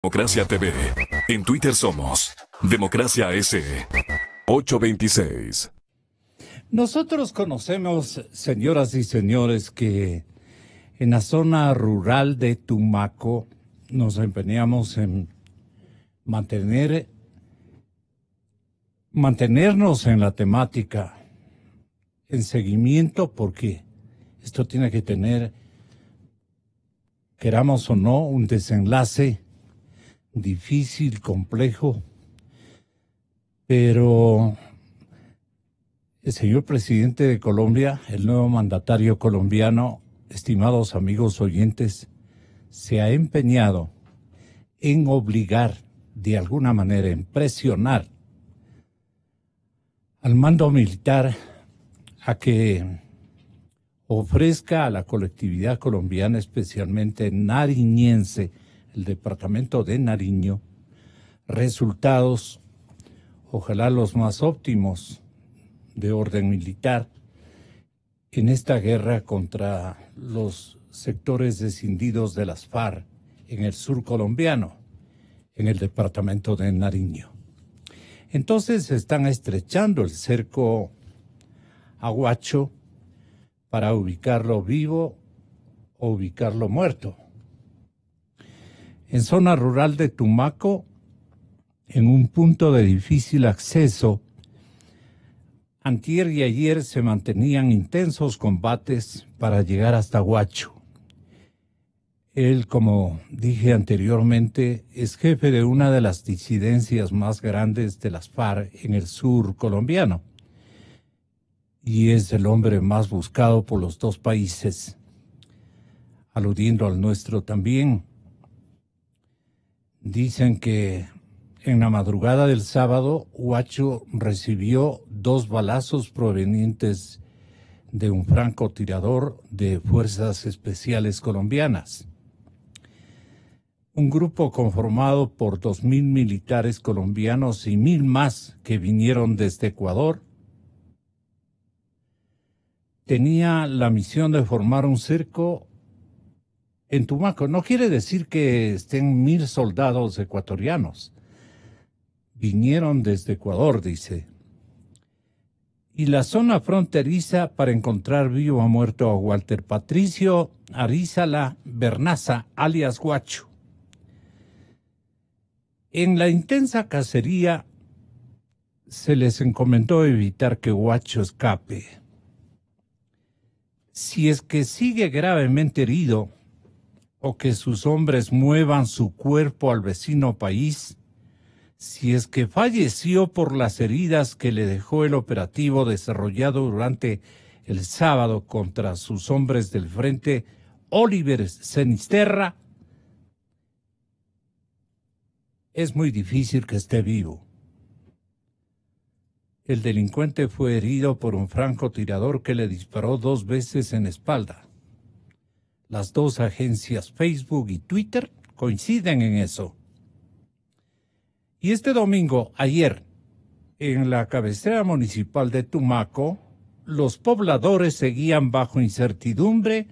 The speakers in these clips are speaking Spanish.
Democracia TV. En Twitter somos Democracia S. 826. Nosotros conocemos, señoras y señores, que en la zona rural de Tumaco nos empeñamos en mantenernos en la temática, en seguimiento, porque esto tiene que tener, queramos o no, un desenlace difícil, complejo, pero el señor presidente de Colombia, el nuevo mandatario colombiano, estimados amigos oyentes, se ha empeñado en obligar, de alguna manera, en presionar al mando militar a que ofrezca a la colectividad colombiana, especialmente nariñense, el departamento de Nariño, resultados, ojalá los más óptimos, de orden militar en esta guerra contra los sectores escindidos de las FARC en el sur colombiano, en el departamento de Nariño. Entonces están estrechando el cerco a Huacho para ubicarlo vivo o ubicarlo muerto. En zona rural de Tumaco, en un punto de difícil acceso, antier y ayer se mantenían intensos combates para llegar hasta Huacho. Él, como dije anteriormente, es jefe de una de las disidencias más grandes de las FARC en el sur colombiano y es el hombre más buscado por los dos países, aludiendo al nuestro también. Dicen que en la madrugada del sábado, Huacho recibió 2 balazos provenientes de un francotirador de Fuerzas Especiales Colombianas. Un grupo conformado por 2.000 militares colombianos y 1.000 más que vinieron desde Ecuador tenía la misión de formar un cerco en Tumaco. No quiere decir que estén 1.000 soldados ecuatorianos. Vinieron desde Ecuador, dice. Y la zona fronteriza para encontrar vivo o muerto a Walter Patricio Arízala Bernaza, alias Huacho. En la intensa cacería se les encomendó evitar que Huacho escape. Si es que sigue gravemente herido o que sus hombres muevan su cuerpo al vecino país, si es que falleció por las heridas que le dejó el operativo desarrollado durante el sábado contra sus hombres del frente, Oliver Sinisterra, es muy difícil que esté vivo. El delincuente fue herido por un francotirador que le disparó 2 veces en espalda. Las 2 agencias Facebook y Twitter coinciden en eso. Y este domingo, ayer, en la cabecera municipal de Tumaco, los pobladores seguían bajo incertidumbre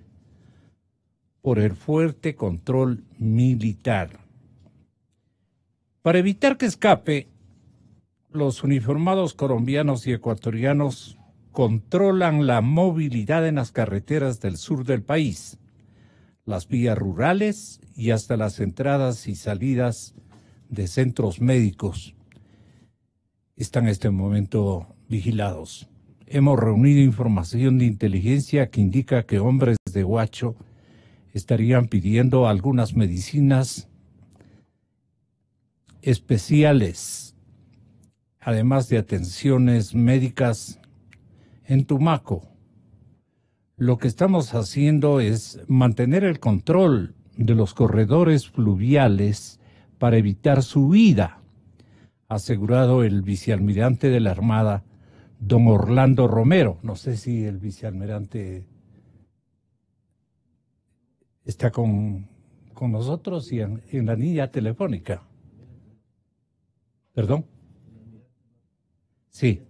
por el fuerte control militar. Para evitar que escape, los uniformados colombianos y ecuatorianos controlan la movilidad en las carreteras del sur del país, las vías rurales y hasta las entradas y salidas de centros médicos. Están en este momento vigilados. Hemos reunido información de inteligencia que indica que hombres de Huacho estarían pidiendo algunas medicinas especiales, además de atenciones médicas en Tumaco. Lo que estamos haciendo es mantener el control de los corredores fluviales para evitar su huida, ha asegurado el vicealmirante de la Armada, don Orlando Romero. No sé si el vicealmirante está con nosotros y en la línea telefónica. ¿Perdón? Sí.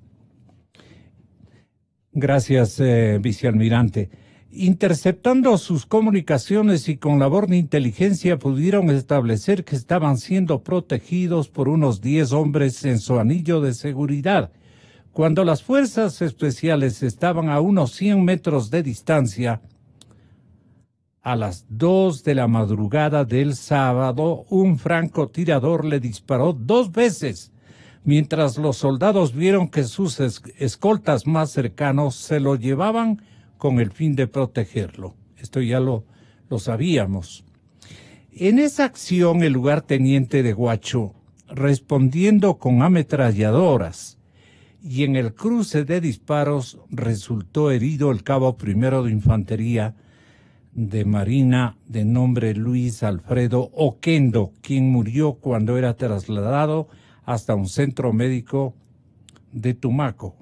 Gracias, vicealmirante. Interceptando sus comunicaciones y con labor de inteligencia pudieron establecer que estaban siendo protegidos por unos 10 hombres en su anillo de seguridad. Cuando las fuerzas especiales estaban a unos 100 metros de distancia, a las 2 de la madrugada del sábado, un francotirador le disparó 2 veces, mientras los soldados vieron que sus escoltas más cercanos se lo llevaban con el fin de protegerlo. Esto ya lo sabíamos. En esa acción, el lugarteniente de Huacho, respondiendo con ametralladoras, y en el cruce de disparos resultó herido el cabo primero de infantería de Marina de nombre Luis Alfredo Oquendo, quien murió cuando era trasladado hasta un centro médico de Tumaco.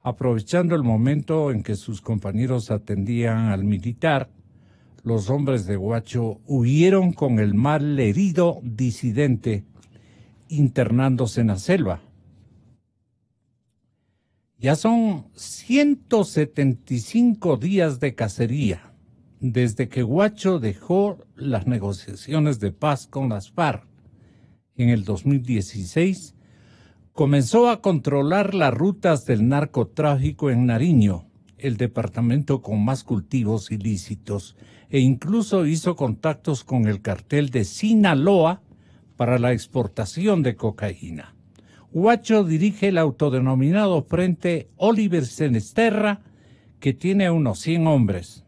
Aprovechando el momento en que sus compañeros atendían al militar, los hombres de Huacho huyeron con el mal herido disidente, internándose en la selva. Ya son 175 días de cacería desde que Huacho dejó las negociaciones de paz con las FARC. En el 2016 comenzó a controlar las rutas del narcotráfico en Nariño, el departamento con más cultivos ilícitos, e incluso hizo contactos con el cartel de Sinaloa para la exportación de cocaína. Huacho dirige el autodenominado Frente Oliver Senesterra, que tiene unos 100 hombres.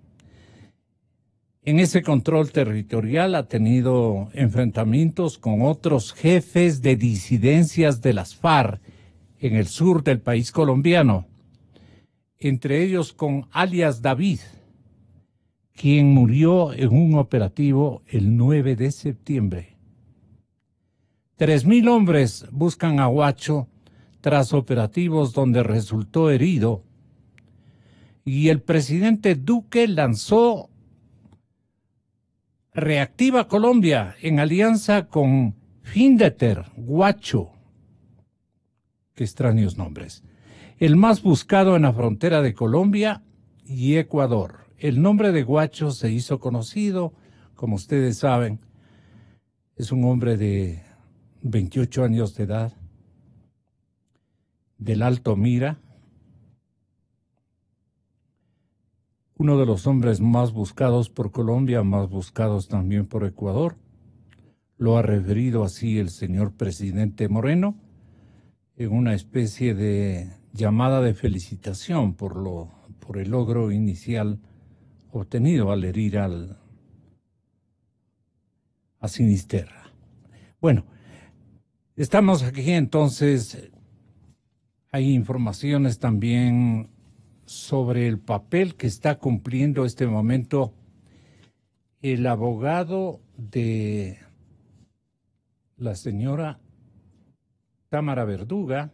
En ese control territorial ha tenido enfrentamientos con otros jefes de disidencias de las FARC en el sur del país colombiano, entre ellos con alias David, quien murió en un operativo el 9 de septiembre. 3.000 hombres buscan a Huacho tras operativos donde resultó herido, y el presidente Duque lanzó Reactiva Colombia en alianza con Findeter Huacho. Qué extraños nombres. El más buscado en la frontera de Colombia y Ecuador. El nombre de Huacho se hizo conocido, como ustedes saben. Es un hombre de 28 años de edad, del Alto Mira, uno de los hombres más buscados por Colombia, más buscados también por Ecuador. Lo ha referido así el señor presidente Moreno en una especie de llamada de felicitación por el logro inicial obtenido al herir a Sinisterra. Bueno, estamos aquí entonces. Hay informaciones también sobre el papel que está cumpliendo este momento el abogado de la señora Tamara Verduga,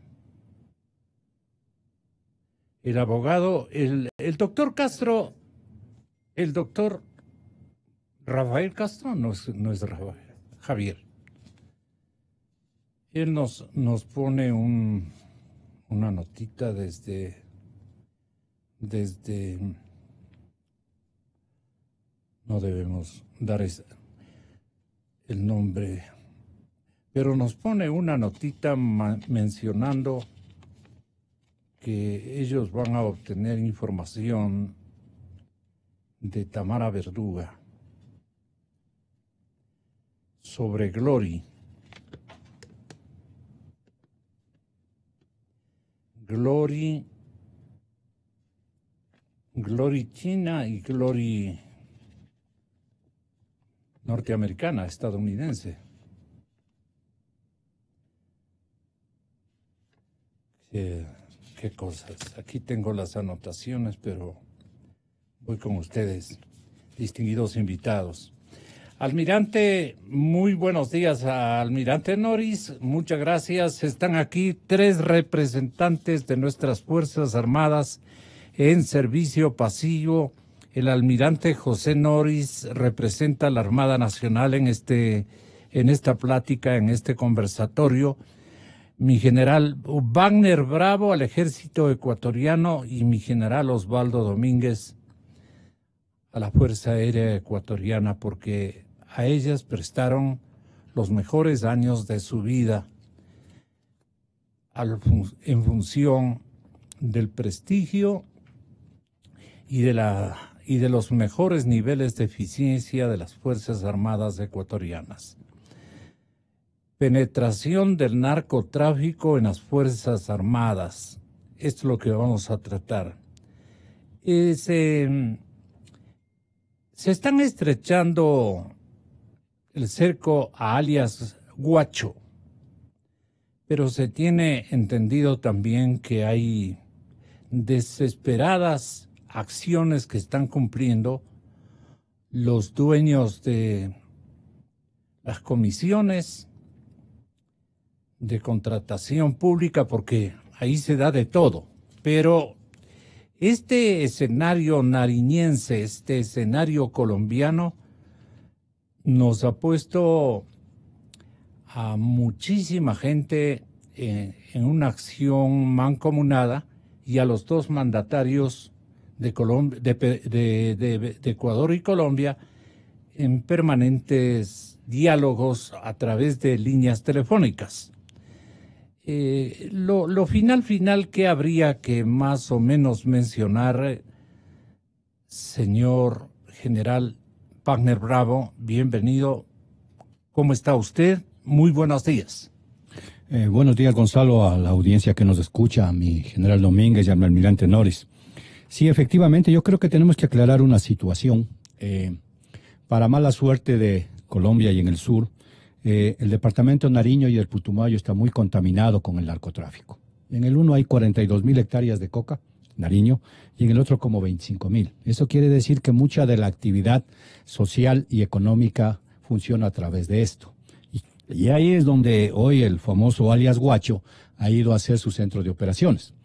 el abogado, el doctor Castro, el doctor Rafael Castro, no es Rafael, Javier. Él nos pone una notita desde no debemos dar el nombre, pero nos pone una notita mencionando que ellos van a obtener información de Tamara Verduga sobre Glory China y Glory norteamericana, estadounidense. Qué cosas. Aquí tengo las anotaciones, pero voy con ustedes, distinguidos invitados. Almirante, muy buenos días. Almirante Noris, muchas gracias. Están aquí 3 representantes de nuestras Fuerzas Armadas en servicio pasivo. El almirante José Noris representa a la Armada Nacional en esta plática, en este conversatorio. Mi general Wagner Bravo al Ejército Ecuatoriano y mi general Osvaldo Domínguez a la Fuerza Aérea Ecuatoriana porque a ellas prestaron los mejores años de su vida en función del prestigio y de los mejores niveles de eficiencia de las Fuerzas Armadas ecuatorianas. Penetración del narcotráfico en las Fuerzas Armadas. Esto es lo que vamos a tratar. Se están estrechando el cerco a alias Guacho, pero se tiene entendido también que hay desesperadas acciones que están cumpliendo los dueños de las comisiones de contratación pública, porque ahí se da de todo. Pero este escenario nariñense, este escenario colombiano, nos ha puesto a muchísima gente en una acción mancomunada y a los dos mandatarios de Ecuador y Colombia en permanentes diálogos a través de líneas telefónicas. Lo final que habría que más o menos mencionar, señor general Wagner Bravo, bienvenido. ¿Cómo está usted? Muy buenos días. Buenos días, Gonzalo, a la audiencia que nos escucha, a mi general Domínguez y al almirante Norris. Sí, efectivamente, yo creo que tenemos que aclarar una situación. Para mala suerte de Colombia y en el sur, el departamento Nariño y el Putumayo está muy contaminado con el narcotráfico. En el uno hay 42.000 hectáreas de coca, Nariño, y en el otro como 25.000. Eso quiere decir que mucha de la actividad social y económica funciona a través de esto. Y ahí es donde hoy el famoso alias Guacho ha ido a hacer su centro de operaciones.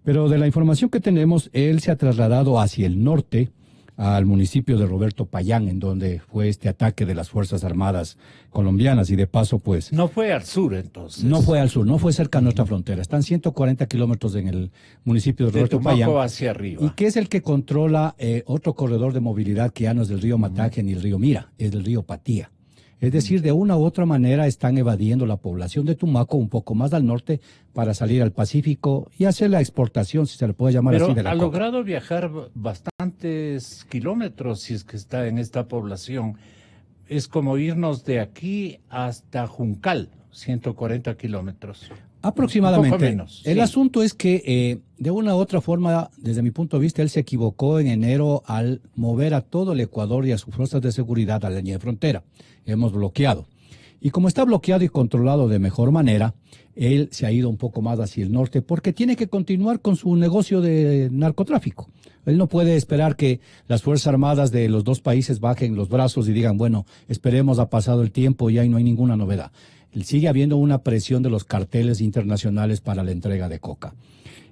Pero de la información que tenemos, él se ha trasladado hacia el norte, al municipio de Roberto Payán, en donde fue este ataque de las Fuerzas Armadas colombianas, y de paso, pues... No fue al sur, entonces. No fue al sur, no fue cerca a nuestra frontera. Están 140 kilómetros en el municipio de Roberto Payán. Hacia arriba. Y que es el que controla otro corredor de movilidad que ya no es del río Mataje ni el río Mira, es del río Patía. Es decir, de una u otra manera están evadiendo la población de Tumaco un poco más al norte para salir al Pacífico y hacer la exportación, si se le puede llamar así, de la coca. Pero ha logrado viajar bastantes kilómetros si es que está en esta población. Es como irnos de aquí hasta Juncal, 140 kilómetros. Aproximadamente. Un poco menos, El sí. asunto es que, de una u otra forma, desde mi punto de vista, él se equivocó en enero al mover a todo el Ecuador y a sus fuerzas de seguridad a la línea de frontera. Hemos bloqueado. Y como está bloqueado y controlado de mejor manera, él se ha ido un poco más hacia el norte porque tiene que continuar con su negocio de narcotráfico. Él no puede esperar que las Fuerzas Armadas de los dos países bajen los brazos y digan, bueno, esperemos, ha pasado el tiempo y ahí no hay ninguna novedad. Sigue habiendo una presión de los carteles internacionales para la entrega de coca.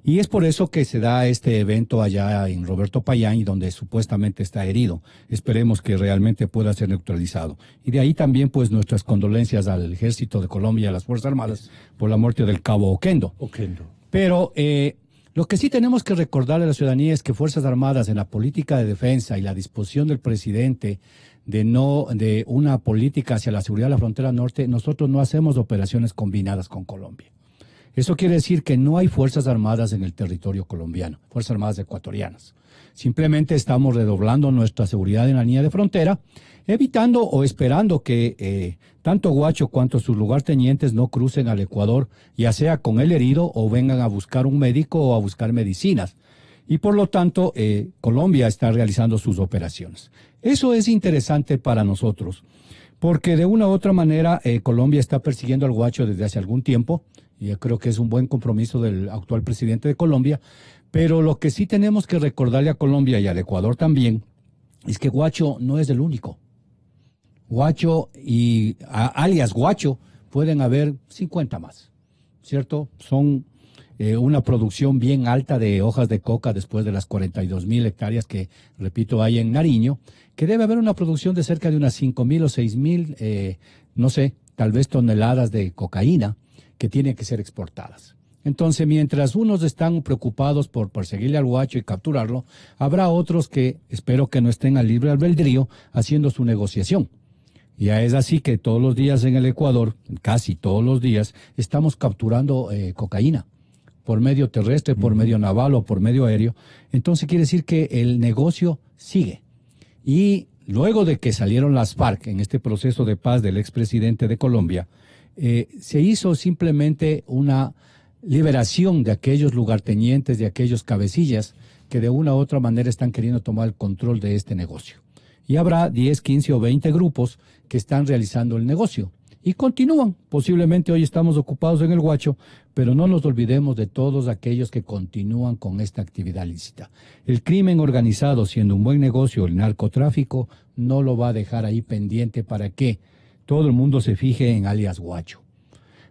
Y es por eso que se da este evento allá en Roberto Payán, y donde supuestamente está herido. Esperemos que realmente pueda ser neutralizado. Y de ahí también, pues, nuestras condolencias al Ejército de Colombia y a las Fuerzas Armadas por la muerte del cabo Oquendo. Pero lo que sí tenemos que recordarle a la ciudadanía es que Fuerzas Armadas, en la política de defensa y la disposición del presidente de una política hacia la seguridad de la frontera norte, nosotros no hacemos operaciones combinadas con Colombia. Eso quiere decir que no hay Fuerzas Armadas en el territorio colombiano, Fuerzas Armadas ecuatorianas. Simplemente estamos redoblando nuestra seguridad en la línea de frontera, evitando o esperando que tanto Guacho cuanto sus lugartenientes no crucen al Ecuador, ya sea con el herido o vengan a buscar un médico o a buscar medicinas. Y por lo tanto, Colombia está realizando sus operaciones. Eso es interesante para nosotros, porque de una u otra manera Colombia está persiguiendo al Guacho desde hace algún tiempo, y yo creo que es un buen compromiso del actual presidente de Colombia, pero lo que sí tenemos que recordarle a Colombia y al Ecuador también es que Guacho no es el único. Guacho y alias Guacho pueden haber 50 más, ¿cierto? Son una producción bien alta de hojas de coca después de las 42.000 hectáreas que, repito, hay en Nariño, que debe haber una producción de cerca de unas 5.000 o 6.000, no sé, tal vez toneladas de cocaína que tienen que ser exportadas. Entonces, mientras unos están preocupados por perseguirle al guacho y capturarlo, habrá otros que espero que no estén al libre albedrío haciendo su negociación. Ya es así que todos los días en el Ecuador, casi todos los días, estamos capturando cocaína por medio terrestre, por medio naval o por medio aéreo. Entonces quiere decir que el negocio sigue. Y luego de que salieron las FARC en este proceso de paz del expresidente de Colombia, se hizo simplemente una liberación de aquellos lugartenientes, de aquellos cabecillas que de una u otra manera están queriendo tomar el control de este negocio. Y habrá 10, 15 o 20 grupos que están realizando el negocio. Y continúan. Posiblemente hoy estamos ocupados en el Guacho, pero no nos olvidemos de todos aquellos que continúan con esta actividad lícita. El crimen organizado, siendo un buen negocio, el narcotráfico, no lo va a dejar ahí pendiente para que todo el mundo se fije en alias Guacho.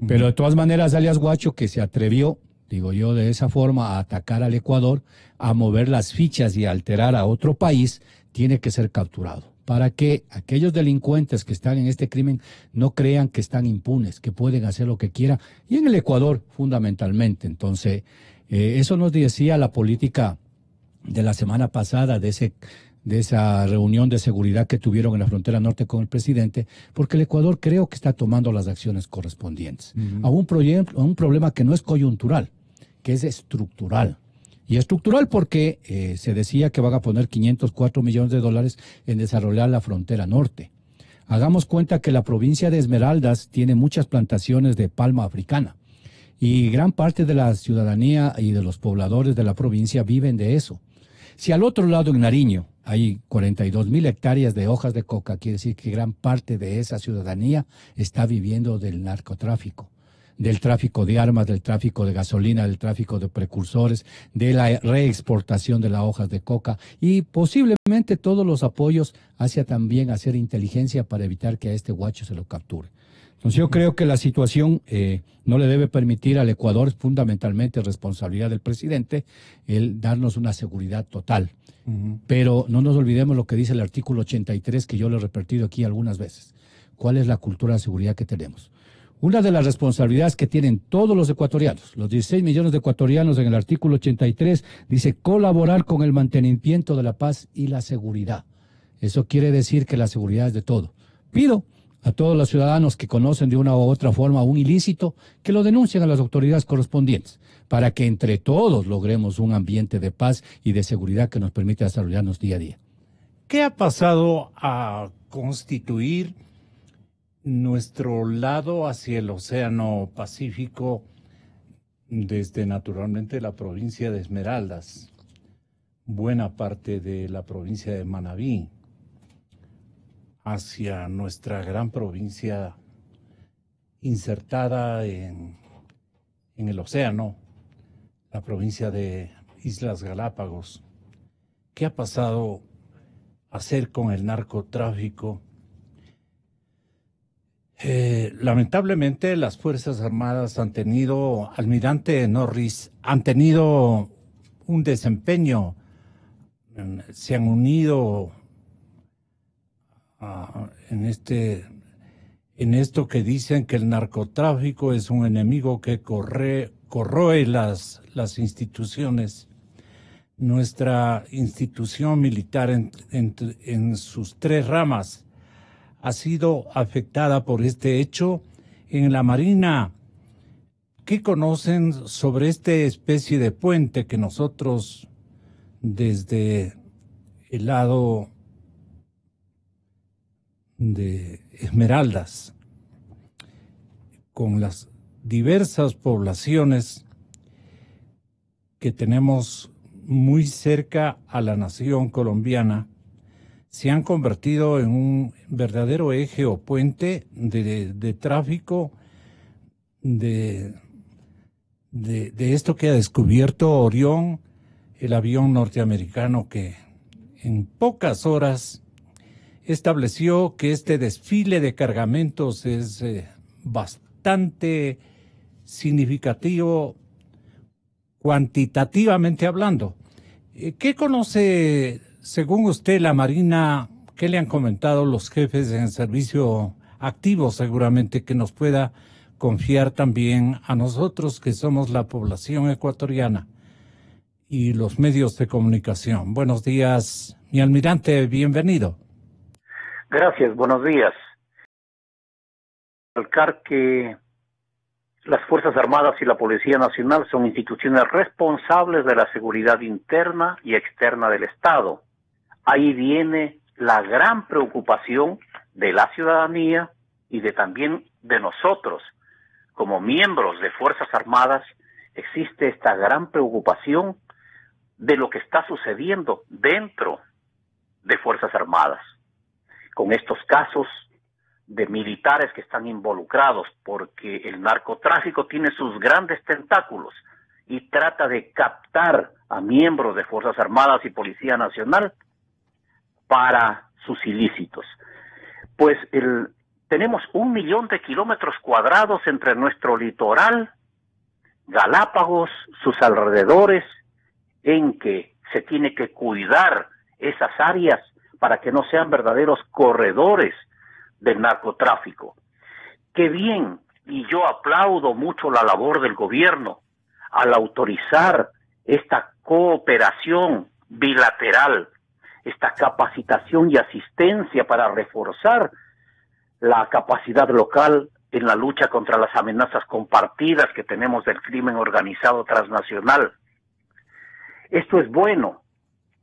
Pero de todas maneras, alias Guacho, que se atrevió, digo yo, de esa forma, a atacar al Ecuador, a mover las fichas y a alterar a otro país, tiene que ser capturado, para que aquellos delincuentes que están en este crimen no crean que están impunes, que pueden hacer lo que quieran, y en el Ecuador fundamentalmente. Entonces, eso nos decía la política de la semana pasada, de esa reunión de seguridad que tuvieron en la frontera norte con el presidente, porque el Ecuador creo que está tomando las acciones correspondientes a un problema que no es coyuntural, que es estructural. Y estructural porque se decía que van a poner 504 millones de dólares en desarrollar la frontera norte. Hagamos cuenta que la provincia de Esmeraldas tiene muchas plantaciones de palma africana y gran parte de la ciudadanía y de los pobladores de la provincia viven de eso. Si al otro lado en Nariño hay 42,000 hectáreas de hojas de coca, quiere decir que gran parte de esa ciudadanía está viviendo del narcotráfico, del tráfico de armas, del tráfico de gasolina, del tráfico de precursores, de la reexportación de las hojas de coca y posiblemente todos los apoyos hacia también hacer inteligencia para evitar que a este guacho se lo capture. Entonces yo creo que la situación no le debe permitir al Ecuador, es fundamentalmente responsabilidad del presidente, el darnos una seguridad total. Pero no nos olvidemos lo que dice el artículo 83, que yo lo he repetido aquí algunas veces. ¿Cuál es la cultura de seguridad que tenemos? Una de las responsabilidades que tienen todos los ecuatorianos, los 16 millones de ecuatorianos en el artículo 83, dice colaborar con el mantenimiento de la paz y la seguridad. Eso quiere decir que la seguridad es de todo. Pido a todos los ciudadanos que conocen de una u otra forma un ilícito que lo denuncien a las autoridades correspondientes para que entre todos logremos un ambiente de paz y de seguridad que nos permita desarrollarnos día a día. ¿Qué ha pasado a constituir nuestro lado hacia el Océano Pacífico desde naturalmente la provincia de Esmeraldas, buena parte de la provincia de Manabí, hacia nuestra gran provincia insertada en el océano, la provincia de Islas Galápagos? ¿Qué ha pasado a hacer con el narcotráfico? Lamentablemente las Fuerzas Armadas han tenido, Almirante Norris, han tenido un desempeño, se han unido en esto que dicen que el narcotráfico es un enemigo que corroe las instituciones. Nuestra institución militar en sus tres ramas ha sido afectada por este hecho. En la Marina, ¿qué conocen sobre esta especie de puente que nosotros desde el lado de Esmeraldas, con las diversas poblaciones que tenemos muy cerca a la nación colombiana, se han convertido en un verdadero eje o puente de tráfico de esto que ha descubierto Orión, el avión norteamericano que en pocas horas estableció que este desfile de cargamentos es bastante significativo cuantitativamente hablando. ¿Qué conoce, según usted, la Marina? ¿Qué le han comentado los jefes en servicio activo seguramente que nos pueda confiar también a nosotros que somos la población ecuatoriana y los medios de comunicación. Buenos días, mi almirante, bienvenido. Gracias, buenos días. Recalcar que las Fuerzas Armadas y la Policía Nacional son instituciones responsables de la seguridad interna y externa del Estado. Ahí viene la gran preocupación de la ciudadanía y también de nosotros. Como miembros de Fuerzas Armadas, existe esta gran preocupación de lo que está sucediendo dentro de Fuerzas Armadas, con estos casos de militares que están involucrados, porque el narcotráfico tiene sus grandes tentáculos y trata de captar a miembros de Fuerzas Armadas y Policía Nacional para sus ilícitos. Pues tenemos 1 millón de kilómetros cuadrados entre nuestro litoral, Galápagos, sus alrededores, en que se tiene que cuidar esas áreas para que no sean verdaderos corredores del narcotráfico. Qué bien, y yo aplaudo mucho la labor del gobierno al autorizar esta cooperación bilateral, esta capacitación y asistencia para reforzar la capacidad local en la lucha contra las amenazas compartidas que tenemos del crimen organizado transnacional. Esto es bueno,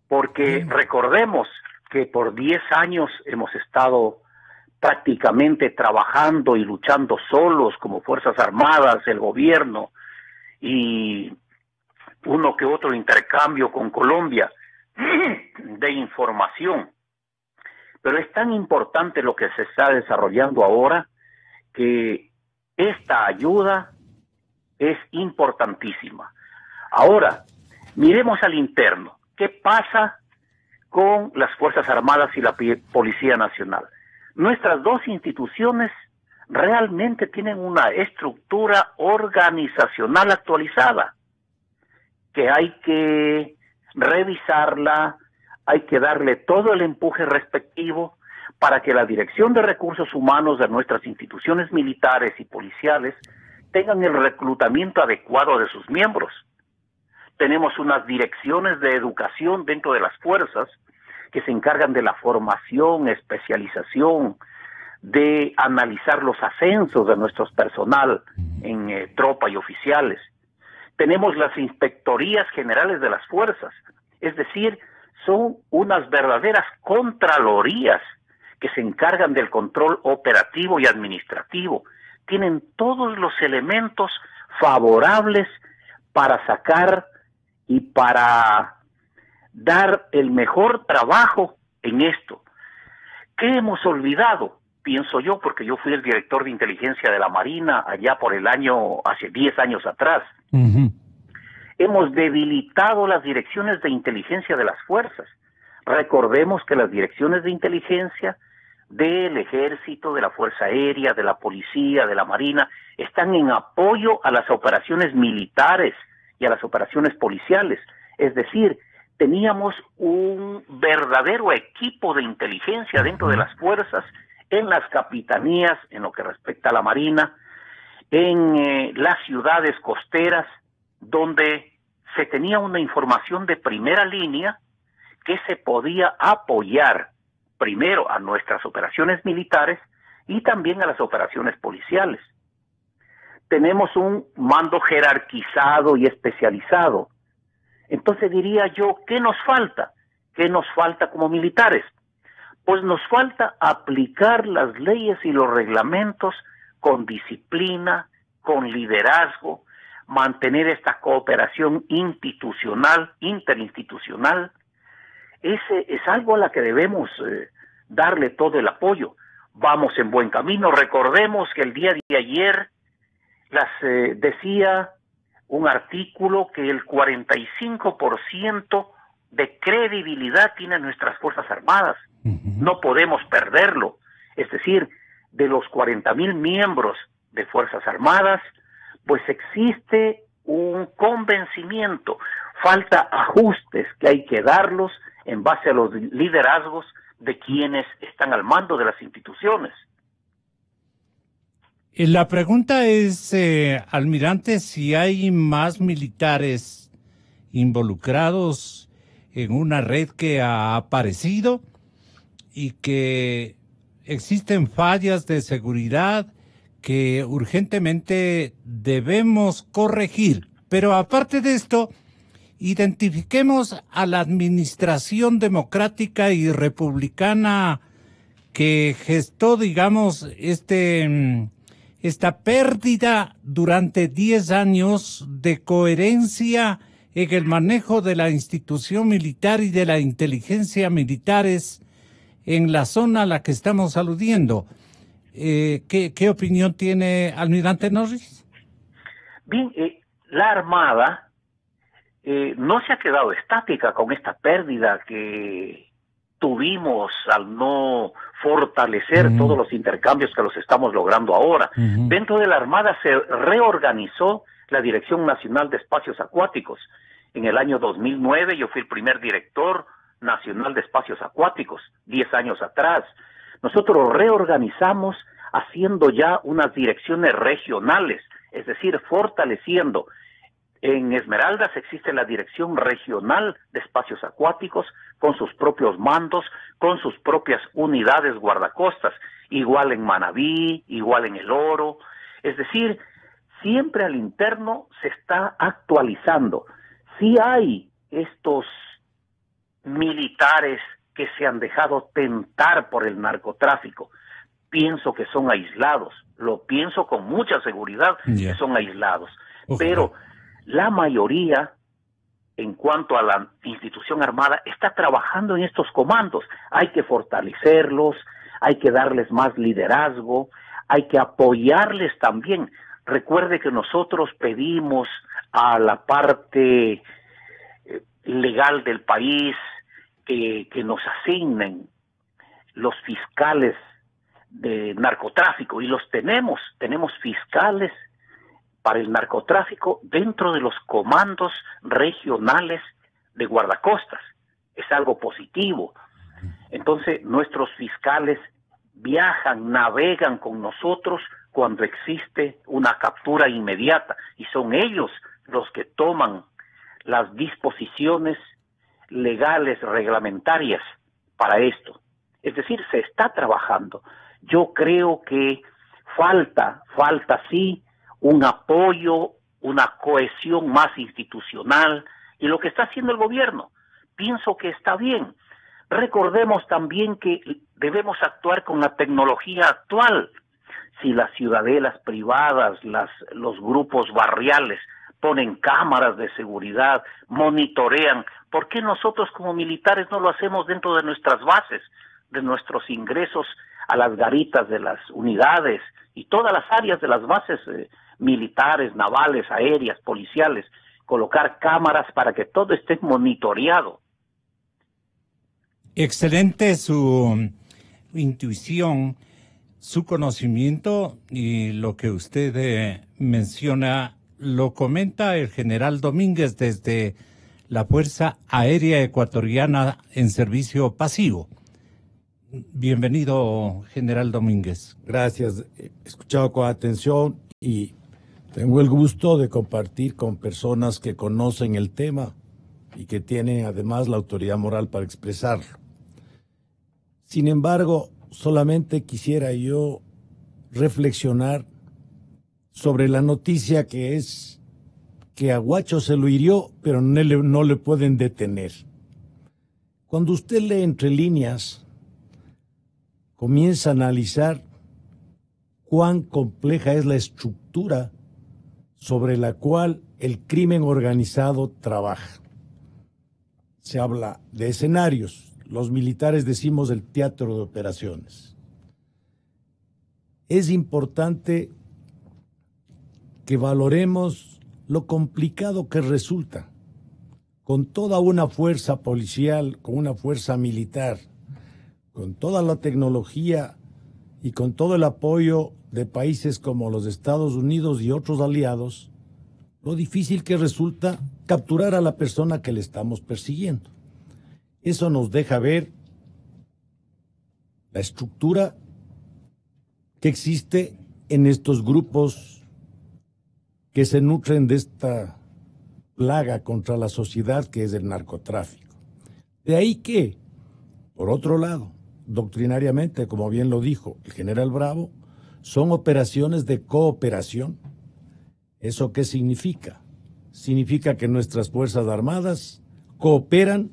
porque recordemos que por 10 años hemos estado prácticamente trabajando y luchando solos como Fuerzas Armadas, el gobierno y uno que otro intercambio con Colombia de información. Pero es tan importante lo que se está desarrollando ahora que esta ayuda es importantísima. Ahora, miremos al interno. ¿Qué pasa con las Fuerzas Armadas y la Policía Nacional? Nuestras dos instituciones realmente tienen una estructura organizacional actualizada, que hay que revisarla, hay que darle todo el empuje respectivo para que la Dirección de Recursos Humanos de nuestras instituciones militares y policiales tengan el reclutamiento adecuado de sus miembros. Tenemos unas direcciones de educación dentro de las fuerzas que se encargan de la formación, especialización, de analizar los ascensos de nuestro personal en tropa y oficiales. Tenemos las inspectorías generales de las fuerzas, es decir, son unas verdaderas contralorías que se encargan del control operativo y administrativo. Tienen todos los elementos favorables para sacar y para dar el mejor trabajo en esto. ¿Qué hemos olvidado? Pienso yo, porque yo fui el director de inteligencia de la Marina allá por hace 10 años atrás. Hemos debilitado las direcciones de inteligencia de las fuerzas. Recordemos que las direcciones de inteligencia del Ejército, de la Fuerza Aérea, de la Policía, de la Marina, están en apoyo a las operaciones militares y a las operaciones policiales. Es decir, teníamos un verdadero equipo de inteligencia dentro de las fuerzas, en las capitanías, en lo que respecta a la Marina, en las ciudades costeras, donde se tenía una información de primera línea que se podía apoyar primero a nuestras operaciones militares y también a las operaciones policiales. Tenemos un mando jerarquizado y especializado. Entonces diría yo, ¿qué nos falta? ¿Qué nos falta como militares? Pues nos falta aplicar las leyes y los reglamentos con disciplina, con liderazgo, mantener esta cooperación interinstitucional. Ese es algo a la que debemos darle todo el apoyo. Vamos en buen camino. Recordemos que el día de ayer decía un artículo que el 45% de credibilidad tienen nuestras Fuerzas Armadas. No podemos perderlo. Es decir, de los 40,000 miembros de Fuerzas Armadas, pues existe un convencimiento. Falta ajustes que hay que darlos en base a los liderazgos de quienes están al mando de las instituciones. La pregunta es, almirante, si hay más militares involucrados en una red que ha aparecido y que existen fallas de seguridad que urgentemente debemos corregir. Pero aparte de esto, identifiquemos a la administración democrática y republicana que gestó, digamos, esta pérdida durante 10 años de coherencia en el manejo de la institución militar y de la inteligencia militares en la zona a la que estamos aludiendo. ¿Qué opinión tiene almirante Norris? Bien, la Armada no se ha quedado estática con esta pérdida que tuvimos al no fortalecer todos los intercambios que los estamos logrando ahora. Dentro de la Armada se reorganizó la Dirección Nacional de Espacios Acuáticos. En el año 2009 yo fui el primer director nacional de espacios acuáticos, 10 años atrás. Nosotros reorganizamos haciendo ya unas direcciones regionales, es decir, fortaleciendo. En Esmeraldas existe la Dirección Regional de Espacios Acuáticos con sus propios mandos, con sus propias unidades guardacostas, igual en Manabí, igual en El Oro. Es decir, siempre al interno se está actualizando. Sí hay estos militares que se han dejado tentar por el narcotráfico. Pienso que son aislados, lo pienso con mucha seguridad que son aislados. Pero la mayoría, en cuanto a la institución armada, está trabajando en estos comandos. Hay que fortalecerlos, hay que darles más liderazgo, hay que apoyarles también. Recuerde que nosotros pedimos a la parte legal del país que nos asignen los fiscales de narcotráfico, y los tenemos fiscales para el narcotráfico dentro de los comandos regionales de guardacostas. Es algo positivo. Entonces, nuestros fiscales viajan, navegan con nosotros cuando existe una captura inmediata, y son ellos los que toman las disposiciones legales, reglamentarias para esto. Es decir, se está trabajando. Yo creo que falta sí un apoyo, una cohesión más institucional, y lo que está haciendo el gobierno, pienso que está bien. Recordemos también que debemos actuar con la tecnología actual. Si las ciudadelas privadas, los grupos barriales ponen cámaras de seguridad, monitorean, ¿por qué nosotros como militares no lo hacemos dentro de nuestras bases, de nuestros ingresos a las garitas de las unidades y todas las áreas de las bases militares, navales, aéreas, policiales, colocar cámaras para que todo esté monitoreado? Excelente su intuición, su conocimiento, y lo que usted menciona lo comenta el general Domínguez desde la Fuerza Aérea Ecuatoriana en servicio pasivo. Bienvenido, general Domínguez. Gracias. He escuchado con atención y tengo el gusto de compartir con personas que conocen el tema y que tienen además la autoridad moral para expresarlo. Sin embargo, solamente quisiera yo reflexionar sobre la noticia que es que a Guacho se lo hirió, pero no le pueden detener. Cuando usted lee entre líneas, comienza a analizar cuán compleja es la estructura sobre la cual el crimen organizado trabaja. Se habla de escenarios, los militares decimos el teatro de operaciones. Es importante que valoremos lo complicado que resulta, con toda una fuerza policial, con una fuerza militar, con toda la tecnología y con todo el apoyo de países como los Estados Unidos y otros aliados, lo difícil que resulta capturar a la persona que le estamos persiguiendo. Eso nos deja ver la estructura que existe en estos grupos que se nutren de esta plaga contra la sociedad que es el narcotráfico. De ahí que, por otro lado, doctrinariamente, como bien lo dijo el general Bravo, son operaciones de cooperación. ¿Eso qué significa? Significa que nuestras Fuerzas Armadas cooperan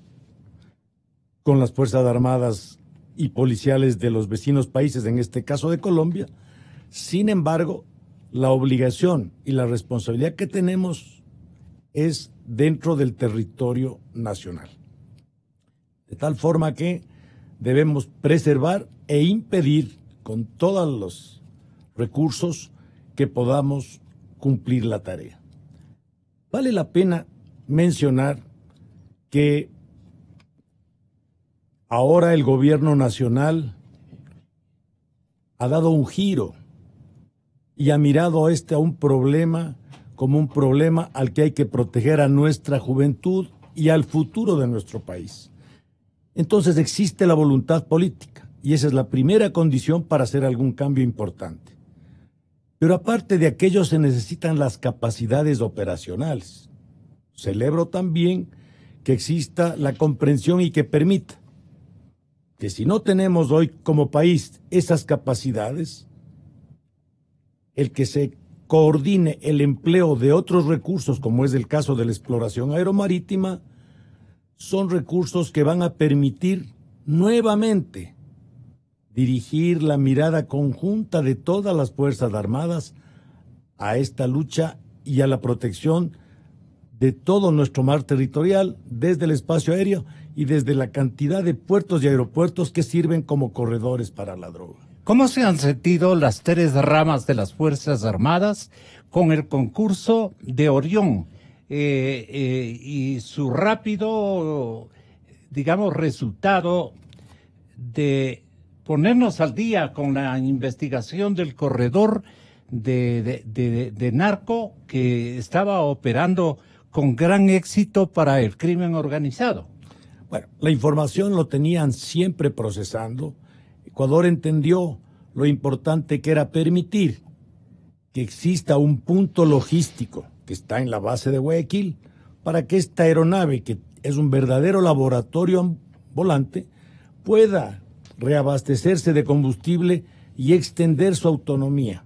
con las Fuerzas Armadas y policiales de los vecinos países, en este caso de Colombia. Sin embargo, la obligación y la responsabilidad que tenemos es dentro del territorio nacional. De tal forma que debemos preservar e impedir con todos los recursos que podamos cumplir la tarea. Vale la pena mencionar que ahora el gobierno nacional ha dado un giro y ha mirado a un problema como un problema al que hay que proteger a nuestra juventud y al futuro de nuestro país. Entonces existe la voluntad política y esa es la primera condición para hacer algún cambio importante. Pero aparte de aquello se necesitan las capacidades operacionales. Celebro también que exista la comprensión y que permita que si no tenemos hoy como país esas capacidades, el que se coordine el empleo de otros recursos, como es el caso de la exploración aeromarítima, son recursos que van a permitir nuevamente dirigir la mirada conjunta de todas las Fuerzas Armadas a esta lucha y a la protección de todo nuestro mar territorial, desde el espacio aéreo y desde la cantidad de puertos y aeropuertos que sirven como corredores para la droga. ¿Cómo se han sentido las tres ramas de las Fuerzas Armadas con el concurso de Orión y su rápido, digamos, resultado de ponernos al día con la investigación del corredor de narco que estaba operando con gran éxito para el crimen organizado? Bueno, la información lo tenían siempre procesando. Ecuador entendió lo importante que era permitir que exista un punto logístico que está en la base de Guayaquil para que esta aeronave, que es un verdadero laboratorio volante, pueda reabastecerse de combustible y extender su autonomía.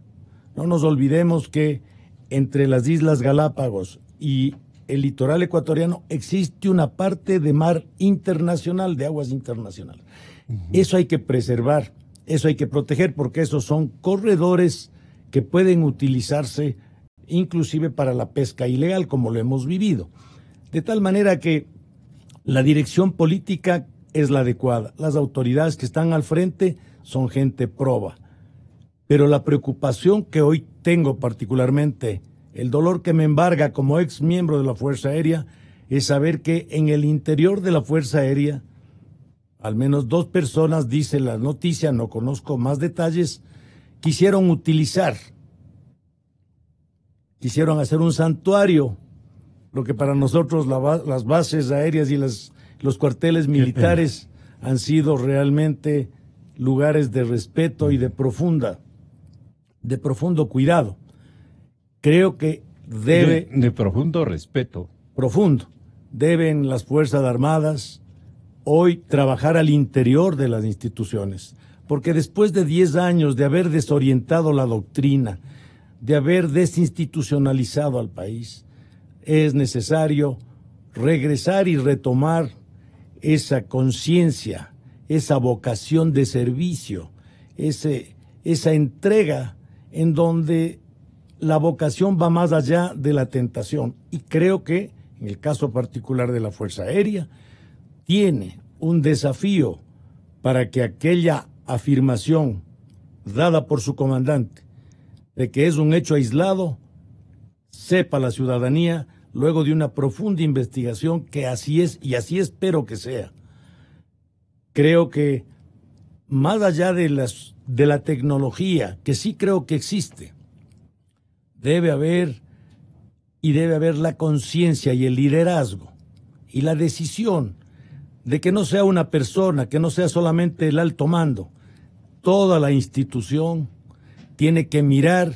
No nos olvidemos que entre las Islas Galápagos y el litoral ecuatoriano existe una parte de mar internacional, de aguas internacionales. Eso hay que preservar, eso hay que proteger, porque esos son corredores que pueden utilizarse inclusive para la pesca ilegal, como lo hemos vivido. De tal manera que la dirección política es la adecuada. Las autoridades que están al frente son gente proba. Pero la preocupación que hoy tengo particularmente, el dolor que me embarga como ex miembro de la Fuerza Aérea, es saber que en el interior de la Fuerza Aérea, al menos 2 personas, dice la noticia, no conozco más detalles, quisieron hacer un santuario, lo que para nosotros las bases aéreas y los cuarteles militares han sido realmente lugares de respeto y de profundo cuidado. Creo que de profundo respeto. Profundo. Deben las Fuerzas Armadas hoy trabajar al interior de las instituciones, porque después de 10 años de haber desorientado la doctrina, de haber desinstitucionalizado al país, es necesario regresar y retomar esa conciencia, esa vocación de servicio, esa entrega en donde la vocación va más allá de la tentación. Y creo que, en el caso particular de la Fuerza Aérea, tiene un desafío para que aquella afirmación dada por su comandante de que es un hecho aislado, sepa la ciudadanía, luego de una profunda investigación, que así es y así espero que sea. Creo que más allá de la tecnología, que sí creo que existe, debe haber la conciencia y el liderazgo y la decisión de que no sea una persona, que no sea solamente el alto mando, toda la institución tiene que mirar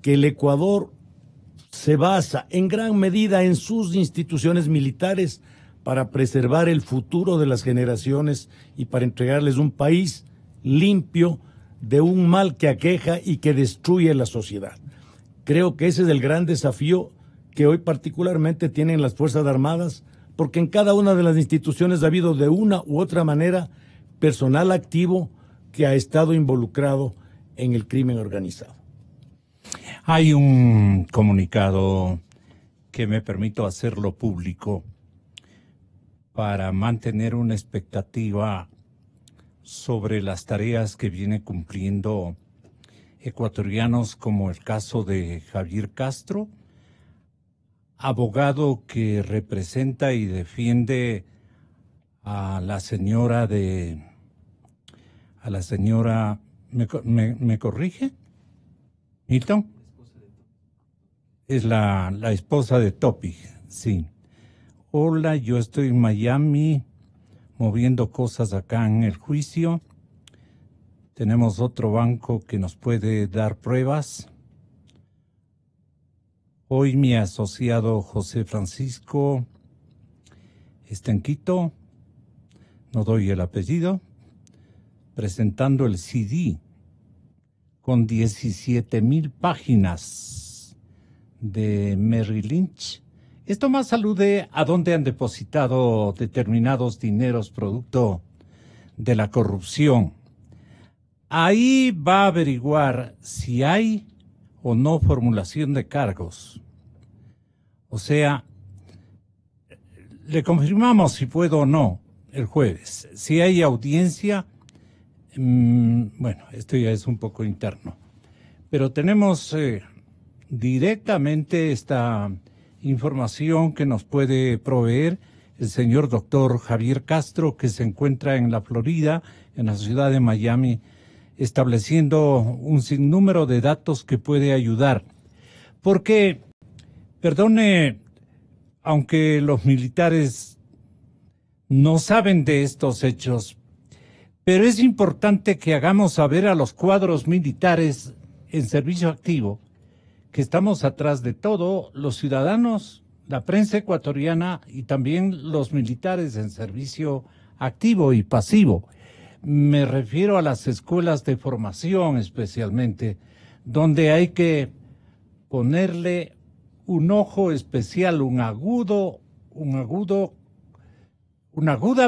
que el Ecuador se basa en gran medida en sus instituciones militares para preservar el futuro de las generaciones y para entregarles un país limpio de un mal que aqueja y que destruye la sociedad. Creo que ese es el gran desafío que hoy particularmente tienen las Fuerzas Armadas, porque en cada una de las instituciones ha habido de una u otra manera personal activo que ha estado involucrado en el crimen organizado. Hay un comunicado que me permito hacerlo público para mantener una expectativa sobre las tareas que viene cumpliendo ecuatorianos como el caso de Javier Castro, abogado que representa y defiende a la señora ¿me corrige? ¿Milton? Es la esposa de Topic, sí. Hola, yo estoy en Miami moviendo cosas acá en el juicio. Tenemos otro banco que nos puede dar pruebas. Hoy mi asociado José Francisco está en Quito, no doy el apellido, presentando el CD con 17,000 páginas de Merrill Lynch. Esto más alude a dónde han depositado determinados dineros producto de la corrupción. Ahí va a averiguar si hay o no formulación de cargos. O sea, le confirmamos si puedo o no el jueves. Si hay audiencia, bueno, esto ya es un poco interno. Pero tenemos directamente esta información que nos puede proveer el señor doctor Javier Castro, que se encuentra en la Florida, en la ciudad de Miami, estableciendo un sinnúmero de datos que puede ayudar. Porque, perdone, aunque los militares no saben de estos hechos, pero es importante que hagamos saber a los cuadros militares en servicio activo que estamos atrás de todo, los ciudadanos, la prensa ecuatoriana y también los militares en servicio activo y pasivo. Me refiero a las escuelas de formación especialmente, donde hay que ponerle un ojo especial, una aguda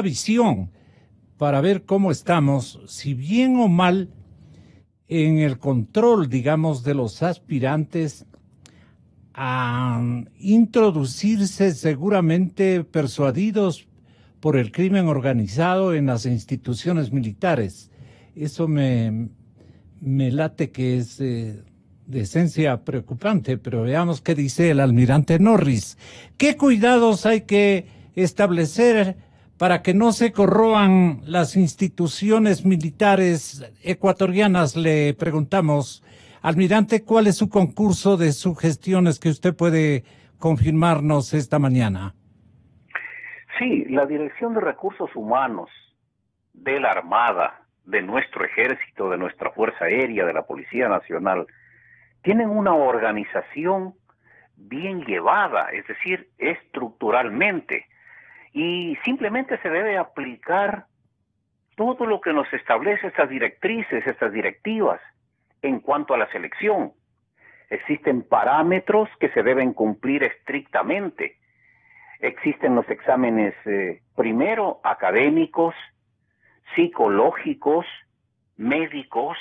visión para ver cómo estamos, si bien o mal, en el control, digamos, de los aspirantes a introducirse seguramente persuadidos por el crimen organizado en las instituciones militares. Eso me late que es de esencia preocupante, pero veamos qué dice el almirante Norris. ¿Qué cuidados hay que establecer para que no se corroan las instituciones militares ecuatorianas? Le preguntamos, almirante, ¿cuál es su concurso de sugestiones que usted puede confirmarnos esta mañana? Sí, la Dirección de Recursos Humanos de la Armada, de nuestro Ejército, de nuestra Fuerza Aérea, de la Policía Nacional, tienen una organización bien llevada, es decir, estructuralmente, y simplemente se debe aplicar todo lo que nos establece estas directrices, estas directivas en cuanto a la selección. Existen parámetros que se deben cumplir estrictamente. Existen los exámenes, primero académicos, psicológicos, médicos,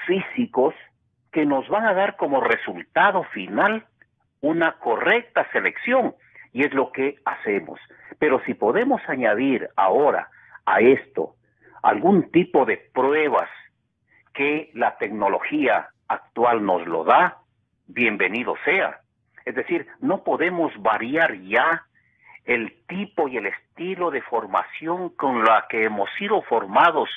físicos, que nos van a dar como resultado final una correcta selección, y es lo que hacemos. Pero si podemos añadir ahora a esto algún tipo de pruebas que la tecnología actual nos lo da, bienvenido sea. Es decir, no podemos variar ya el tipo y el estilo de formación con la que hemos sido formados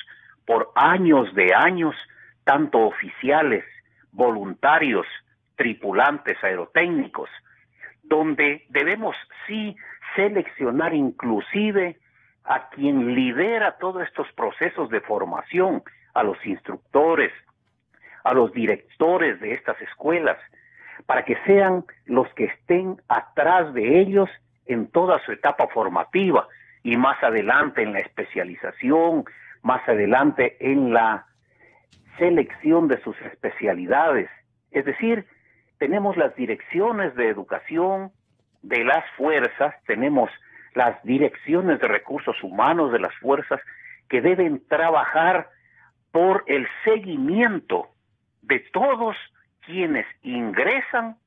por años de años, tanto oficiales, voluntarios, tripulantes aerotécnicos, donde debemos sí seleccionar inclusive a quien lidera todos estos procesos de formación, a los instructores, a los directores de estas escuelas, para que sean los que estén atrás de ellos en toda su etapa formativa y más adelante en la especialización, más adelante en la selección de sus especialidades. Es decir, tenemos las direcciones de educación de las fuerzas, tenemos las direcciones de recursos humanos de las fuerzas que deben trabajar por el seguimiento de todos quienes ingresan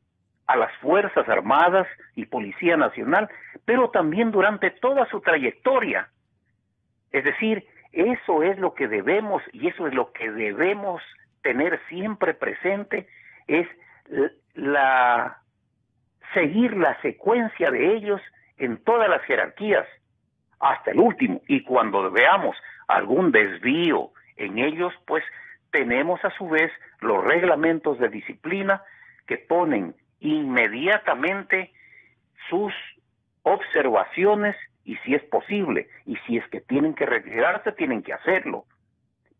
a las Fuerzas Armadas y Policía Nacional, pero también durante toda su trayectoria. Es decir, eso es lo que debemos y eso es lo que debemos tener siempre presente, es seguir la secuencia de ellos en todas las jerarquías hasta el último, y cuando veamos algún desvío en ellos, pues tenemos a su vez los reglamentos de disciplina que ponen inmediatamente sus observaciones y si es posible, y si es que tienen que retirarse, tienen que hacerlo,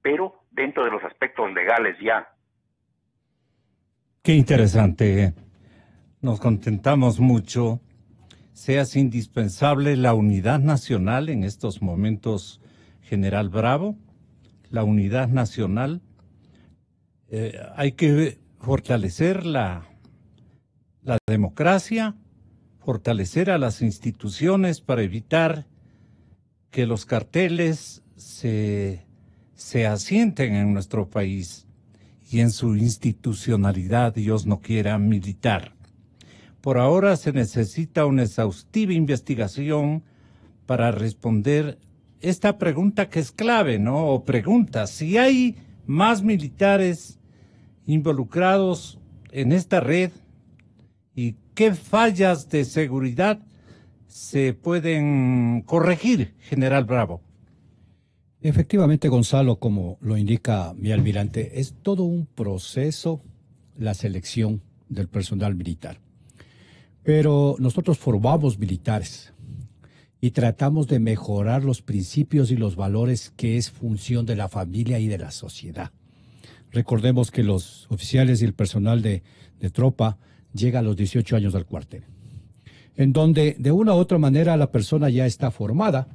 pero dentro de los aspectos legales ya. Qué interesante. Nos contentamos mucho. Se hace indispensable la unidad nacional en estos momentos, General Bravo, la unidad nacional. Hay que fortalecer la democracia, fortalecer a las instituciones para evitar que los carteles se asienten en nuestro país y en su institucionalidad, Dios no quiera, militar. Por ahora se necesita una exhaustiva investigación para responder esta pregunta que es clave, ¿no? O pregunta, si hay más militares involucrados en esta red y qué fallas de seguridad se pueden corregir, General Bravo. Efectivamente, Gonzalo, como lo indica mi almirante, es todo un proceso la selección del personal militar. Pero nosotros formamos militares y tratamos de mejorar los principios y los valores que es función de la familia y de la sociedad. Recordemos que los oficiales y el personal de tropa llega a los 18 años al cuartel, en donde de una u otra manera la persona ya está formada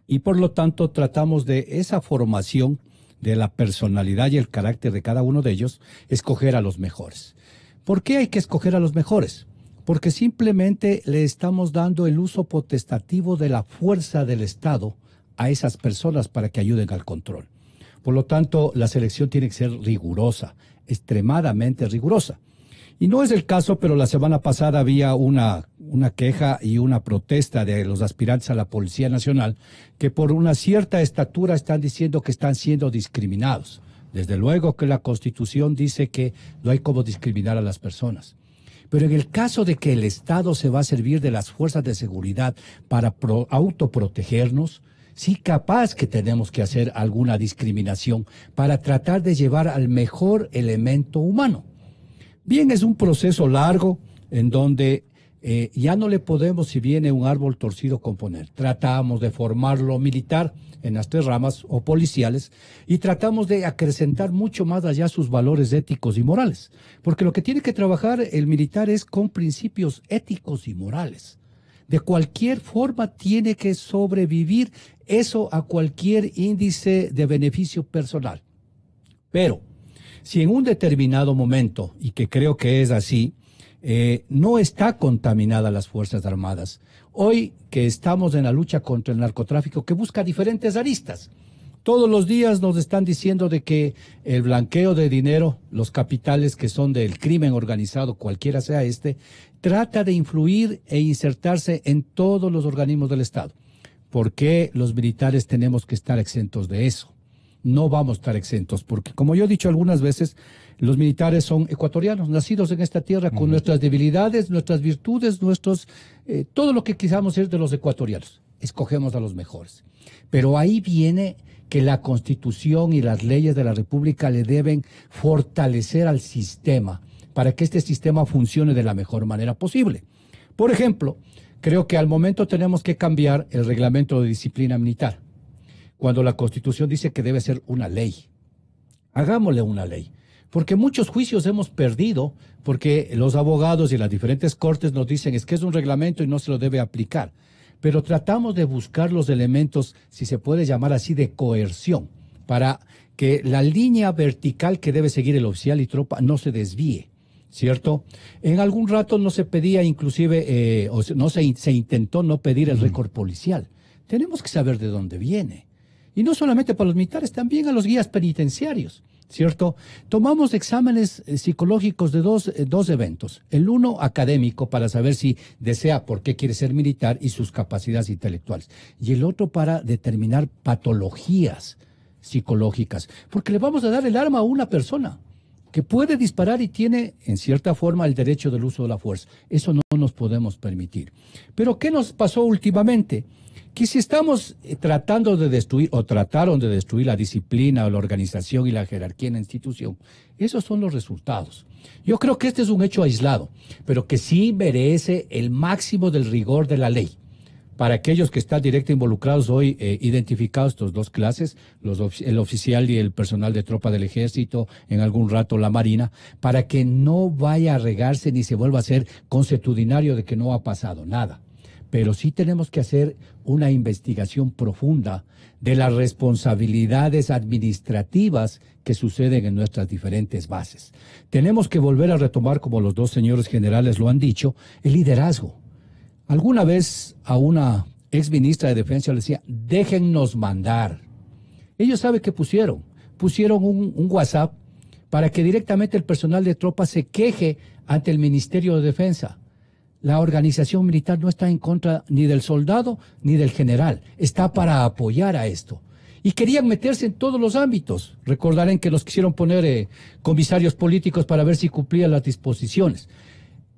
y por lo tanto tratamos de esa formación de la personalidad y el carácter de cada uno de ellos, escoger a los mejores. ¿Por qué hay que escoger a los mejores? Porque simplemente le estamos dando el uso potestativo de la fuerza del Estado a esas personas para que ayuden al control. Por lo tanto, la selección tiene que ser rigurosa, extremadamente rigurosa. Y no es el caso, pero la semana pasada había una queja y una protesta de los aspirantes a la Policía Nacional que por una cierta estatura están diciendo que están siendo discriminados. Desde luego que la Constitución dice que no hay cómo discriminar a las personas. Pero en el caso de que el Estado se va a servir de las fuerzas de seguridad para autoprotegernos, sí capaz que tenemos que hacer alguna discriminación para tratar de llevar al mejor elemento humano. Bien, es un proceso largo en donde ya no le podemos, si viene un árbol torcido, componer. Tratamos de formarlo militar en las 3 ramas o policiales y tratamos de acrecentar mucho más allá sus valores éticos y morales. Porque lo que tiene que trabajar el militar es con principios éticos y morales. De cualquier forma tiene que sobrevivir eso a cualquier índice de beneficio personal. Pero si en un determinado momento, y que creo que es así, no está contaminada las Fuerzas Armadas. Hoy que estamos en la lucha contra el narcotráfico que busca diferentes aristas. Todos los días nos están diciendo de que el blanqueo de dinero, los capitales que son del crimen organizado, cualquiera sea trata de influir e insertarse en todos los organismos del Estado. ¿Por qué los militares tenemos que estar exentos de eso? No vamos a estar exentos, porque como yo he dicho algunas veces, los militares son ecuatorianos, nacidos en esta tierra con nuestras debilidades, nuestras virtudes, todo lo que quisamos ser de los ecuatorianos. Escogemos a los mejores. Pero ahí viene que la Constitución y las leyes de la República le deben fortalecer al sistema para que este sistema funcione de la mejor manera posible. Por ejemplo, creo que al momento tenemos que cambiar el reglamento de disciplina militar, cuando la Constitución dice que debe ser una ley. Hagámosle una ley. porque muchos juicios hemos perdido porque los abogados y las diferentes cortes nos dicen es que es un reglamento y no se lo debe aplicar. Pero tratamos de buscar los elementos, si se puede llamar así, de coerción, para que la línea vertical que debe seguir el oficial y tropa no se desvíe, ¿cierto? En algún rato no se pedía inclusive, se intentó no pedir el récord policial. Tenemos que saber de dónde viene. Y no solamente para los militares, también a los guías penitenciarios, ¿cierto? Tomamos exámenes psicológicos de dos eventos. El uno académico para saber si desea, por qué quiere ser militar y sus capacidades intelectuales. Y el otro para determinar patologías psicológicas. Porque le vamos a dar el arma a una persona que puede disparar y tiene, en cierta forma, el derecho del uso de la fuerza. Eso no nos podemos permitir. Pero, ¿qué nos pasó últimamente? Que si estamos tratando de destruir o trataron de destruir la disciplina o la organización y la jerarquía en la institución, esos son los resultados. Yo creo que este es un hecho aislado, pero que sí merece el máximo del rigor de la ley. Para aquellos que están directamente involucrados hoy, identificados estos dos clases, el oficial y el personal de tropa del ejército, en algún rato la marina, para que no vaya a regarse ni se vuelva a ser consuetudinario de que no ha pasado nada. Pero sí tenemos que hacer una investigación profunda de las responsabilidades administrativas que suceden en nuestras diferentes bases. Tenemos que volver a retomar, como los dos señores generales lo han dicho, el liderazgo. Alguna vez a una ex ministra de Defensa le decía, déjennos mandar. Ellos saben que pusieron un WhatsApp para que directamente el personal de tropa se queje ante el Ministerio de Defensa. La organización militar no está en contra ni del soldado ni del general, está para apoyar a esto. Y querían meterse en todos los ámbitos. Recordarán que los quisieron poner comisarios políticos para ver si cumplían las disposiciones.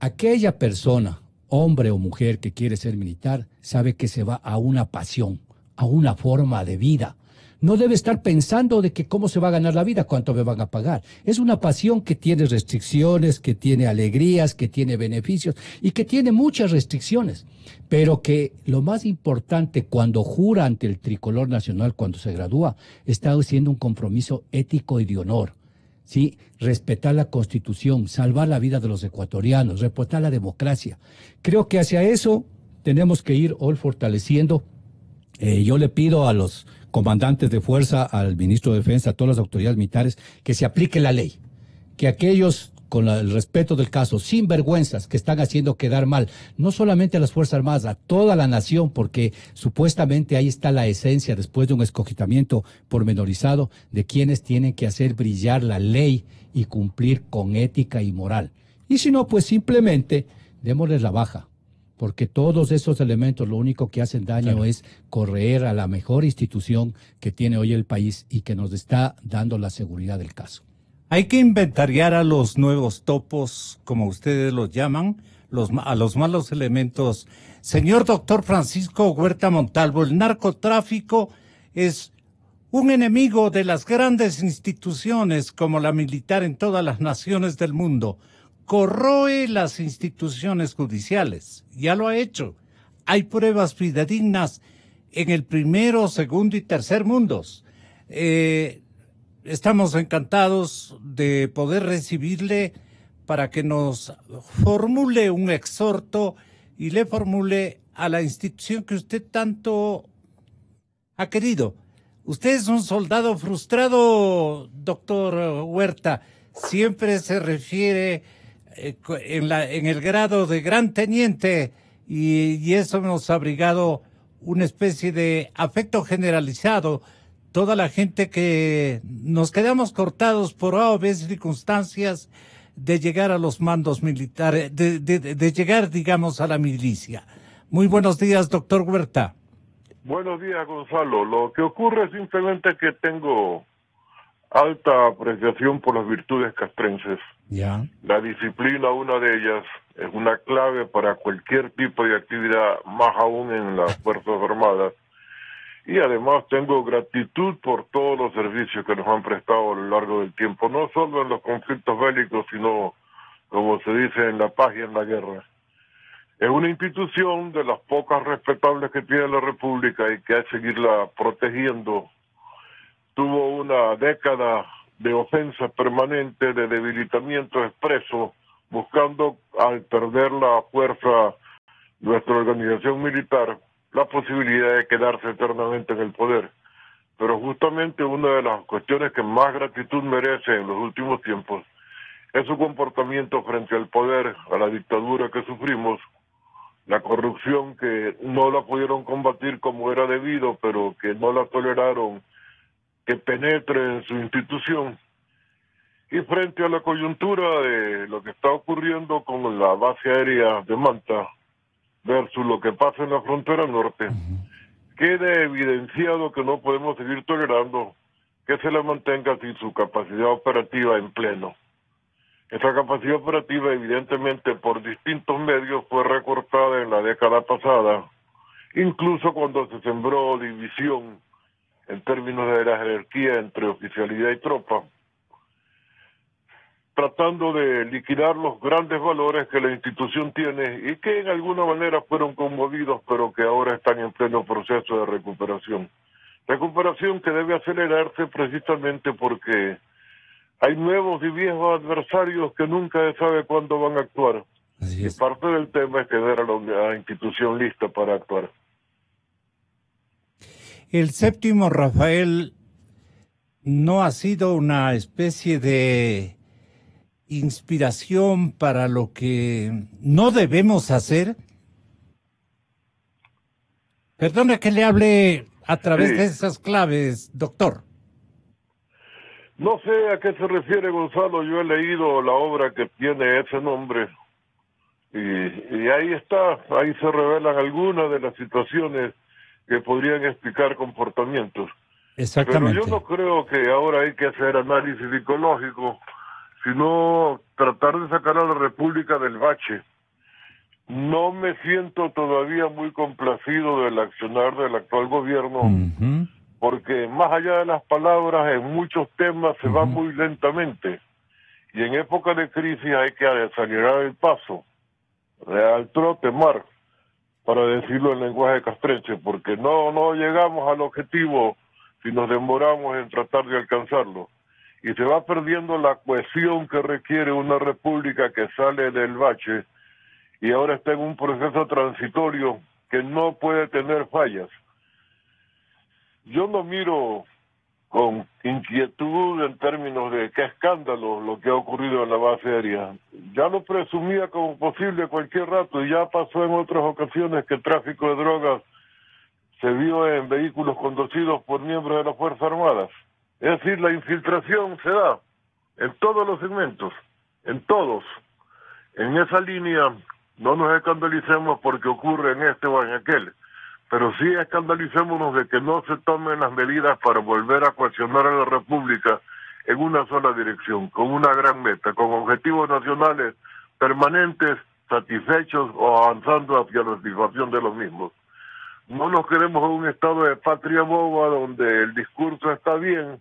Aquella persona, hombre o mujer que quiere ser militar, sabe que se va a una pasión, a una forma de vida. No debe estar pensando de que cómo se va a ganar la vida, cuánto me van a pagar. Es una pasión que tiene restricciones, que tiene alegrías, que tiene beneficios y que tiene muchas restricciones. Pero que lo más importante cuando jura ante el tricolor nacional, cuando se gradúa, está haciendo un compromiso ético y de honor. ¿Sí? Respetar la Constitución, salvar la vida de los ecuatorianos, respetar la democracia. Creo que hacia eso tenemos que ir hoy fortaleciendo. Yo le pido a los comandantes de fuerza, al ministro de Defensa, a todas las autoridades militares, que se aplique la ley. Que aquellos, con el respeto del caso, sin vergüenzas, que están haciendo quedar mal, no solamente a las Fuerzas Armadas, a toda la nación, porque supuestamente ahí está la esencia, después de un escogimiento pormenorizado, de quienes tienen que hacer brillar la ley y cumplir con ética y moral. Y si no, pues simplemente démosles la baja. Porque todos esos elementos lo único que hacen daño es correr a la mejor institución que tiene hoy el país y que nos está dando la seguridad del caso. Hay que inventariar a los nuevos topos, como ustedes los llaman, a los malos elementos. Señor doctor Francisco Huerta Montalvo, el narcotráfico es un enemigo de las grandes instituciones como la militar en todas las naciones del mundo. Corroe las instituciones judiciales, ya lo ha hecho. Hay pruebas fidedignas en el primero, segundo y tercer mundos. Estamos encantados de poder recibirle para que nos formule un exhorto y le formule a la institución que usted tanto ha querido. Usted es un soldado frustrado, doctor Huerta. Siempre se refiere en el grado de gran teniente y eso nos ha abrigado una especie de afecto generalizado. Toda la gente que nos quedamos cortados por A o B circunstancias de llegar a los mandos militares, de llegar, digamos, a la milicia. Muy buenos días, doctor Huerta. Buenos días, Gonzalo. Lo que ocurre es simplemente que tengo alta apreciación por las virtudes castrenses. Ya. La disciplina, una de ellas, es una clave para cualquier tipo de actividad, más aún en las Fuerzas Armadas. Y además tengo gratitud por todos los servicios que nos han prestado a lo largo del tiempo, no solo en los conflictos bélicos, sino, como se dice, en la paz y en la guerra. Es una institución de las pocas respetables que tiene la República y que hay que seguirla protegiendo. Tuvo una década de ofensa permanente, de debilitamiento expreso, buscando, al perder la fuerza nuestra organización militar, la posibilidad de quedarse eternamente en el poder. Pero justamente una de las cuestiones que más gratitud merece en los últimos tiempos es su comportamiento frente al poder, a la dictadura que sufrimos, la corrupción que no la pudieron combatir como era debido, pero que no la toleraron que penetre en su institución, y frente a la coyuntura de lo que está ocurriendo con la base aérea de Manta versus lo que pasa en la frontera norte, quede evidenciado que no podemos seguir tolerando que se la mantenga sin su capacidad operativa en pleno. Esa capacidad operativa, evidentemente, por distintos medios fue recortada en la década pasada, incluso cuando se sembró división en términos de la jerarquía entre oficialidad y tropa, tratando de liquidar los grandes valores que la institución tiene y que en alguna manera fueron conmovidos, pero que ahora están en pleno proceso de recuperación. Recuperación que debe acelerarse precisamente porque hay nuevos y viejos adversarios que nunca se sabe cuándo van a actuar. Así Y es. parte del tema es tener a la institución lista para actuar. El séptimo Rafael no ha sido una especie de inspiración para lo que no debemos hacer. Perdone que le hable a través Sí. de esas claves, doctor. No sé a qué se refiere Gonzalo, yo he leído la obra que tiene ese nombre y ahí está, ahí se revelan algunas de las situaciones que podrían explicar comportamientos. Pero Exactamente. yo no creo que ahora hay que hacer análisis psicológico, sino tratar de sacar a la República del bache. No me siento todavía muy complacido del accionar del actual gobierno, Ujú. porque más allá de las palabras, en muchos temas se va muy lentamente. Y en época de crisis hay que acelerar el paso, al trote mar, para decirlo en lenguaje castrense, porque no llegamos al objetivo si nos demoramos en tratar de alcanzarlo. Y se va perdiendo la cohesión que requiere una república que sale del bache y ahora está en un proceso transitorio que no puede tener fallas. Yo no miro con inquietud en términos de qué escándalo lo que ha ocurrido en la base aérea. Ya lo presumía como posible cualquier rato y ya pasó en otras ocasiones que el tráfico de drogas se vio en vehículos conducidos por miembros de las Fuerzas Armadas. Es decir, la infiltración se da en todos los segmentos, en todos. En esa línea no nos escandalicemos porque ocurre en este o en aquel, pero sí escandalicémonos de que no se tomen las medidas para volver a cohesionar a la República en una sola dirección, con una gran meta, con objetivos nacionales permanentes, satisfechos o avanzando hacia la satisfacción de los mismos. No nos queremos en un estado de patria boba donde el discurso está bien,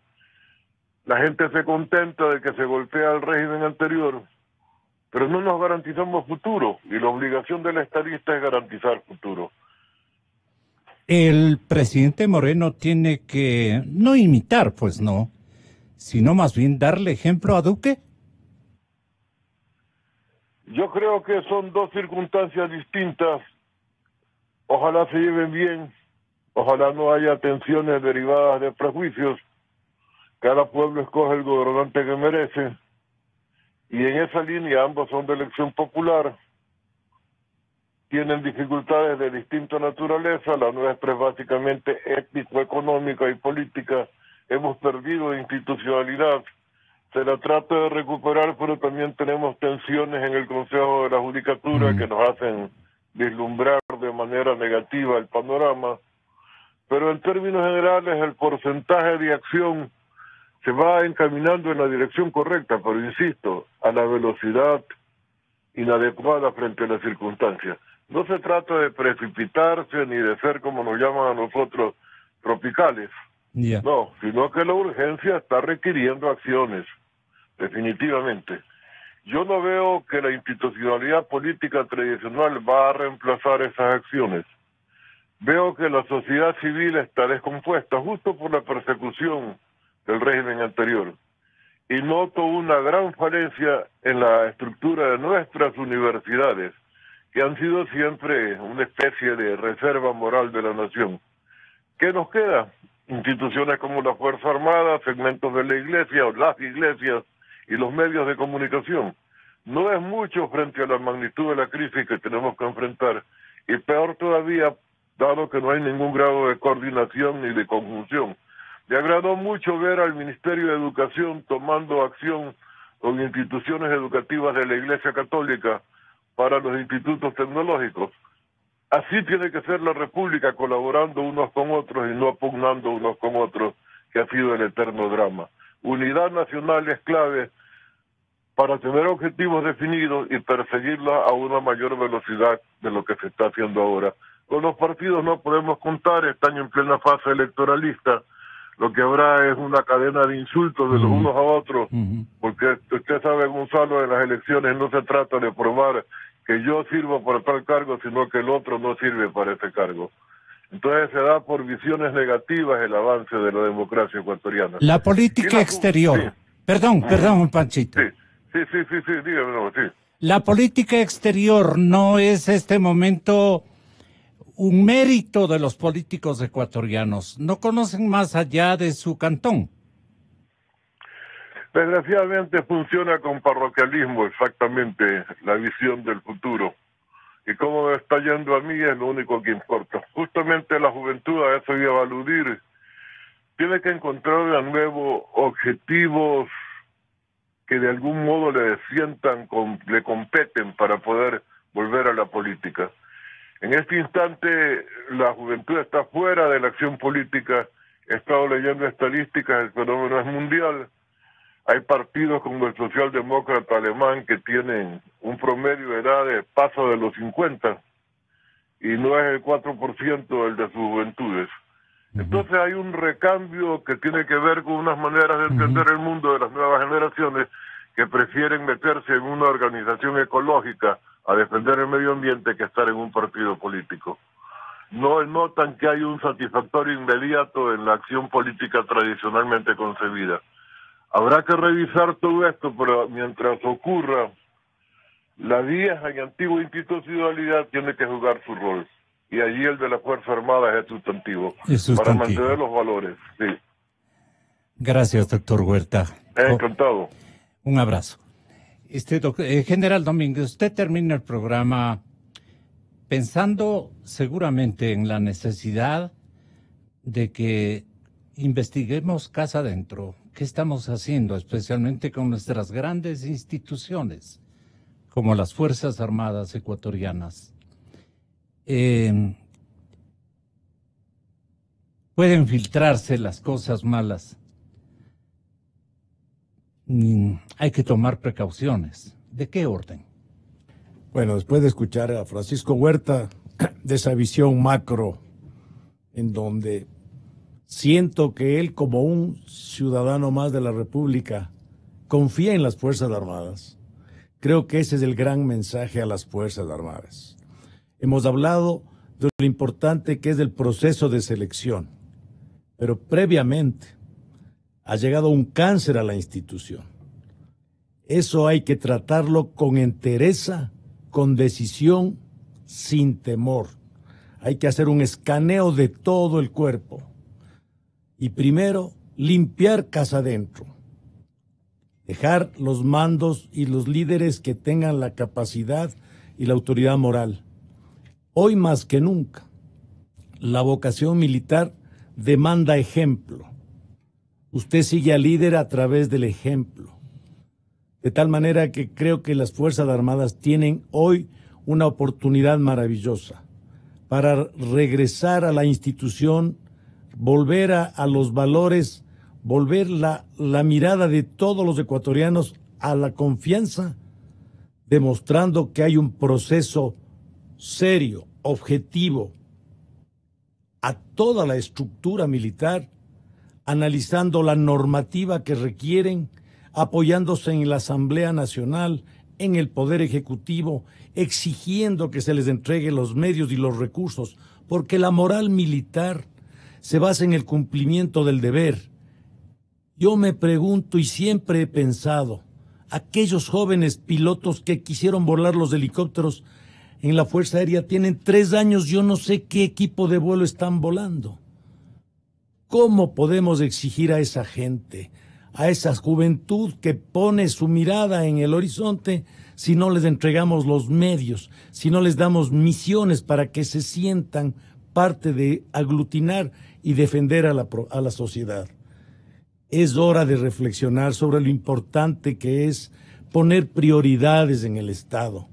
la gente se contenta de que se golpea al régimen anterior, pero no nos garantizamos futuro, y la obligación del estadista es garantizar futuro. El presidente Moreno tiene que no imitar, pues no, sino más bien darle ejemplo a Duque. Yo creo que son dos circunstancias distintas. Ojalá se lleven bien, ojalá no haya tensiones derivadas de prejuicios. Cada pueblo escoge el gobernante que merece, y en esa línea ambos son de elección popular. Tienen dificultades de distinta naturaleza, la nuestra es básicamente étnico, económica y política. Hemos perdido institucionalidad, se la trata de recuperar, pero también tenemos tensiones en el Consejo de la Judicatura que nos hacen vislumbrar de manera negativa el panorama. Pero en términos generales el porcentaje de acción se va encaminando en la dirección correcta, pero insisto, a la velocidad inadecuada frente a las circunstancias. No se trata de precipitarse ni de ser, como nos llaman a nosotros, tropicales. Ya. No, sino que la urgencia está requiriendo acciones, definitivamente. Yo no veo que la institucionalidad política tradicional va a reemplazar esas acciones. Veo que la sociedad civil está descompuesta justo por la persecución del régimen anterior. y noto una gran falencia en la estructura de nuestras universidades, que han sido siempre una especie de reserva moral de la nación. ¿Qué nos queda? Instituciones como la Fuerza Armada, segmentos de la iglesia o las iglesias y los medios de comunicación. No es mucho frente a la magnitud de la crisis que tenemos que enfrentar, y peor todavía, dado que no hay ningún grado de coordinación ni de conjunción. Me agradó mucho ver al Ministerio de Educación tomando acción con instituciones educativas de la Iglesia Católica para los institutos tecnológicos. Así tiene que ser la República, colaborando unos con otros y no pugnando unos con otros, que ha sido el eterno drama. Unidad nacional es clave para tener objetivos definidos y perseguirlos a una mayor velocidad de lo que se está haciendo ahora. Con los partidos no podemos contar, están en plena fase electoralista. Lo que habrá es una cadena de insultos de los unos a otros, porque usted sabe, Gonzalo, en las elecciones no se trata de probar que yo sirvo para tal cargo, sino que el otro no sirve para ese cargo. Entonces se da por visiones negativas el avance de la democracia ecuatoriana. La política exterior. Sí. Perdón, Panchito. Sí, dígame, sí. La política exterior no es este momento un mérito de los políticos ecuatorianos. No conocen más allá de su cantón. Desgraciadamente funciona con parroquialismo exactamente la visión del futuro. Y cómo me está yendo a mí es lo único que importa. Justamente la juventud, a eso iba a aludir, tiene que encontrar de nuevo objetivos que de algún modo le competen para poder volver a la política. En este instante la juventud está fuera de la acción política. He estado leyendo estadísticas, el fenómeno es mundial. Hay partidos como el socialdemócrata alemán que tienen un promedio de edad de paso de los 50 y no es el 4% el de sus juventudes. Entonces hay un recambio que tiene que ver con unas maneras de entender el mundo de las nuevas generaciones que prefieren meterse en una organización ecológica a defender el medio ambiente que estar en un partido político. No notan que hay un satisfactorio inmediato en la acción política tradicionalmente concebida. Habrá que revisar todo esto, pero mientras ocurra, la vieja y antigua institucionalidad tiene que jugar su rol. Y allí el de la Fuerza Armada es sustantivo. Para mantener los valores. Sí. Gracias, doctor Huerta. Encantado. Un abrazo. General Domínguez, usted termina el programa pensando seguramente en la necesidad de que investiguemos casa adentro. ¿Qué estamos haciendo, especialmente con nuestras grandes instituciones, como las Fuerzas Armadas ecuatorianas? Pueden filtrarse las cosas malas. Hay que tomar precauciones. ¿De qué orden? Bueno, después de escuchar a Francisco Huerta, de esa visión macro, en donde siento que él, como un ciudadano más de la República, confía en las Fuerzas Armadas. Creo que ese es el gran mensaje a las Fuerzas Armadas. Hemos hablado de lo importante que es el proceso de selección, pero previamente ha llegado un cáncer a la institución. Eso hay que tratarlo con entereza, con decisión, sin temor. Hay que hacer un escaneo de todo el cuerpo. Y primero, limpiar casa adentro. Dejar los mandos y los líderes que tengan la capacidad y la autoridad moral. Hoy más que nunca, la vocación militar demanda ejemplo. Usted sigue al líder a través del ejemplo. De tal manera que creo que las Fuerzas Armadas tienen hoy una oportunidad maravillosa para regresar a la institución, volver a los valores, volver la mirada de todos los ecuatorianos a la confianza, demostrando que hay un proceso serio, objetivo, a toda la estructura militar, analizando la normativa que requieren, apoyándose en la Asamblea Nacional, en el Poder Ejecutivo, exigiendo que se les entregue los medios y los recursos, porque la moral militar se basa en el cumplimiento del deber Yo me pregunto y siempre he pensado, aquellos jóvenes pilotos que quisieron volar los helicópteros en la Fuerza Aérea tienen 3 años, yo no sé qué equipo de vuelo están volando. ¿Cómo podemos exigir a esa gente, a esa juventud que pone su mirada en el horizonte, si no les entregamos los medios, si no les damos misiones para que se sientan parte de aglutinar y defender a la sociedad? Es hora de reflexionar sobre lo importante que es poner prioridades en el Estado.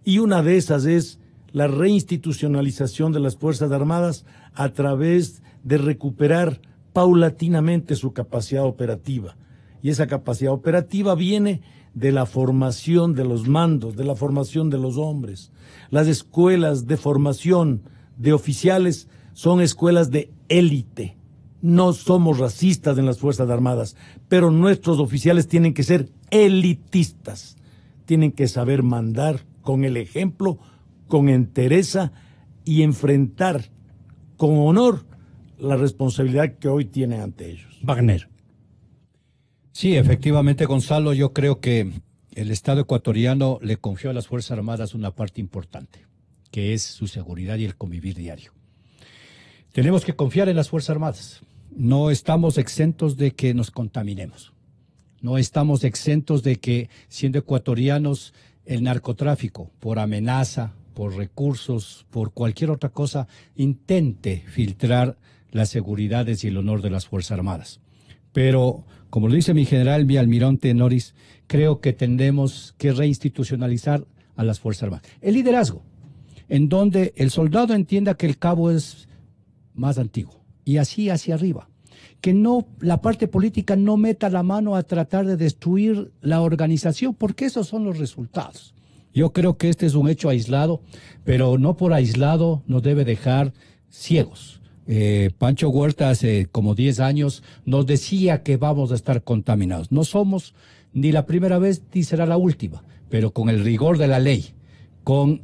Y una de esas es la reinstitucionalización de las Fuerzas Armadas a través de recuperar paulatinamente su capacidad operativa. Y esa capacidad operativa viene de la formación de los mandos, de la formación de los hombres. Las escuelas de formación de oficiales son escuelas de élite. No somos racistas en las Fuerzas Armadas, pero nuestros oficiales tienen que ser elitistas. Tienen que saber mandar con el ejemplo, con entereza y enfrentar con honor la responsabilidad que hoy tienen ante ellos. Wagner. Sí, efectivamente, Gonzalo, yo creo que el Estado ecuatoriano le confió a las Fuerzas Armadas una parte importante, que es su seguridad y el convivir diario. Tenemos que confiar en las Fuerzas Armadas. No estamos exentos de que nos contaminemos. No estamos exentos de que, siendo ecuatorianos, el narcotráfico, por amenaza, por recursos, por cualquier otra cosa, intente filtrar las seguridades y el honor de las Fuerzas Armadas. Pero, como lo dice mi general, mi almirante Noris, creo que tendremos que reinstitucionalizar a las Fuerzas Armadas. El liderazgo, en donde el soldado entienda que el cabo es más antiguo, y así hacia arriba. Que no, la parte política no meta la mano a tratar de destruir la organización, porque esos son los resultados. Yo creo que este es un hecho aislado, pero no por aislado nos debe dejar ciegos. Pancho Huerta hace como 10 años nos decía que vamos a estar contaminados. No somos ni la primera vez ni será la última, pero con el rigor de la ley, con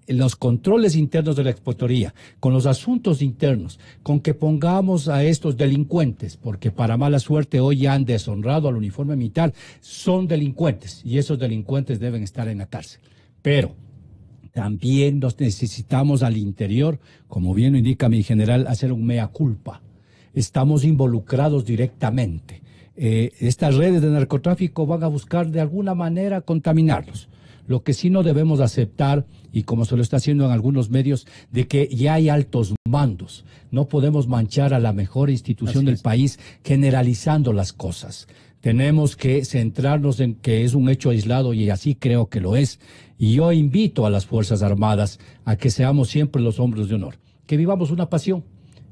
los controles internos de la exportaría, con los asuntos internos, con que pongamos a estos delincuentes, porque para mala suerte hoy ya han deshonrado al uniforme militar, son delincuentes y esos delincuentes deben estar en la cárcel. Pero también nos necesitamos al interior, como bien lo indica mi general, hacer un mea culpa. Estamos involucrados directamente. Estas redes de narcotráfico van a buscar de alguna manera contaminarlos. Lo que sí no debemos aceptar, y como se lo está haciendo en algunos medios, de que ya hay altos mandos. No podemos manchar a la mejor institución del país generalizando las cosas. Tenemos que centrarnos en que es un hecho aislado y así creo que lo es. Y yo invito a las Fuerzas Armadas a que seamos siempre los hombres de honor, que vivamos una pasión.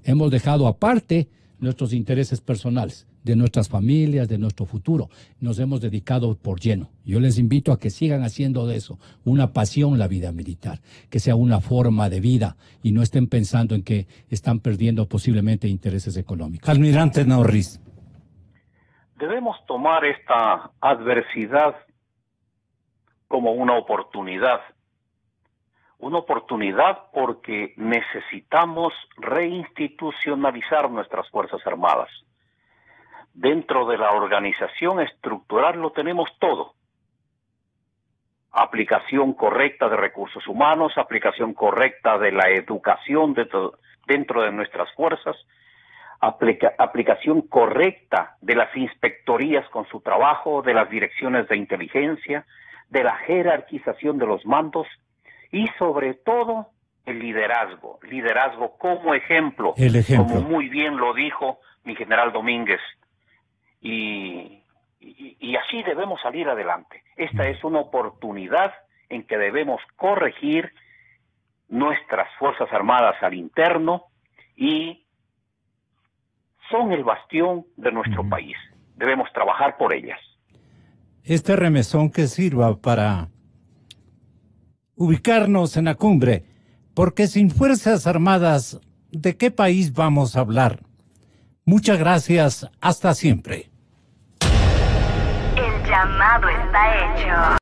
Hemos dejado aparte nuestros intereses personales, de nuestras familias, de nuestro futuro. Nos hemos dedicado por lleno. Yo les invito a que sigan haciendo de eso una pasión la vida militar, que sea una forma de vida y no estén pensando en que están perdiendo posiblemente intereses económicos. Almirante Norris. Debemos tomar esta adversidad como una oportunidad. Una oportunidad porque necesitamos reinstitucionalizar nuestras Fuerzas Armadas. Dentro de la organización estructural lo tenemos todo. Aplicación correcta de recursos humanos, aplicación correcta de la educación dentro de nuestras fuerzas, aplicación correcta de las inspectorías con su trabajo, de las direcciones de inteligencia, de la jerarquización de los mandos y sobre todo el liderazgo como ejemplo, como muy bien lo dijo mi general Domínguez. Y así debemos salir adelante. Esta es una oportunidad en que debemos corregir nuestras Fuerzas Armadas al interno y son el bastión de nuestro país. Debemos trabajar por ellas. Este remesón que sirva para ubicarnos en la cumbre, porque sin Fuerzas Armadas, ¿de qué país vamos a hablar? Muchas gracias, hasta siempre. El llamado está hecho.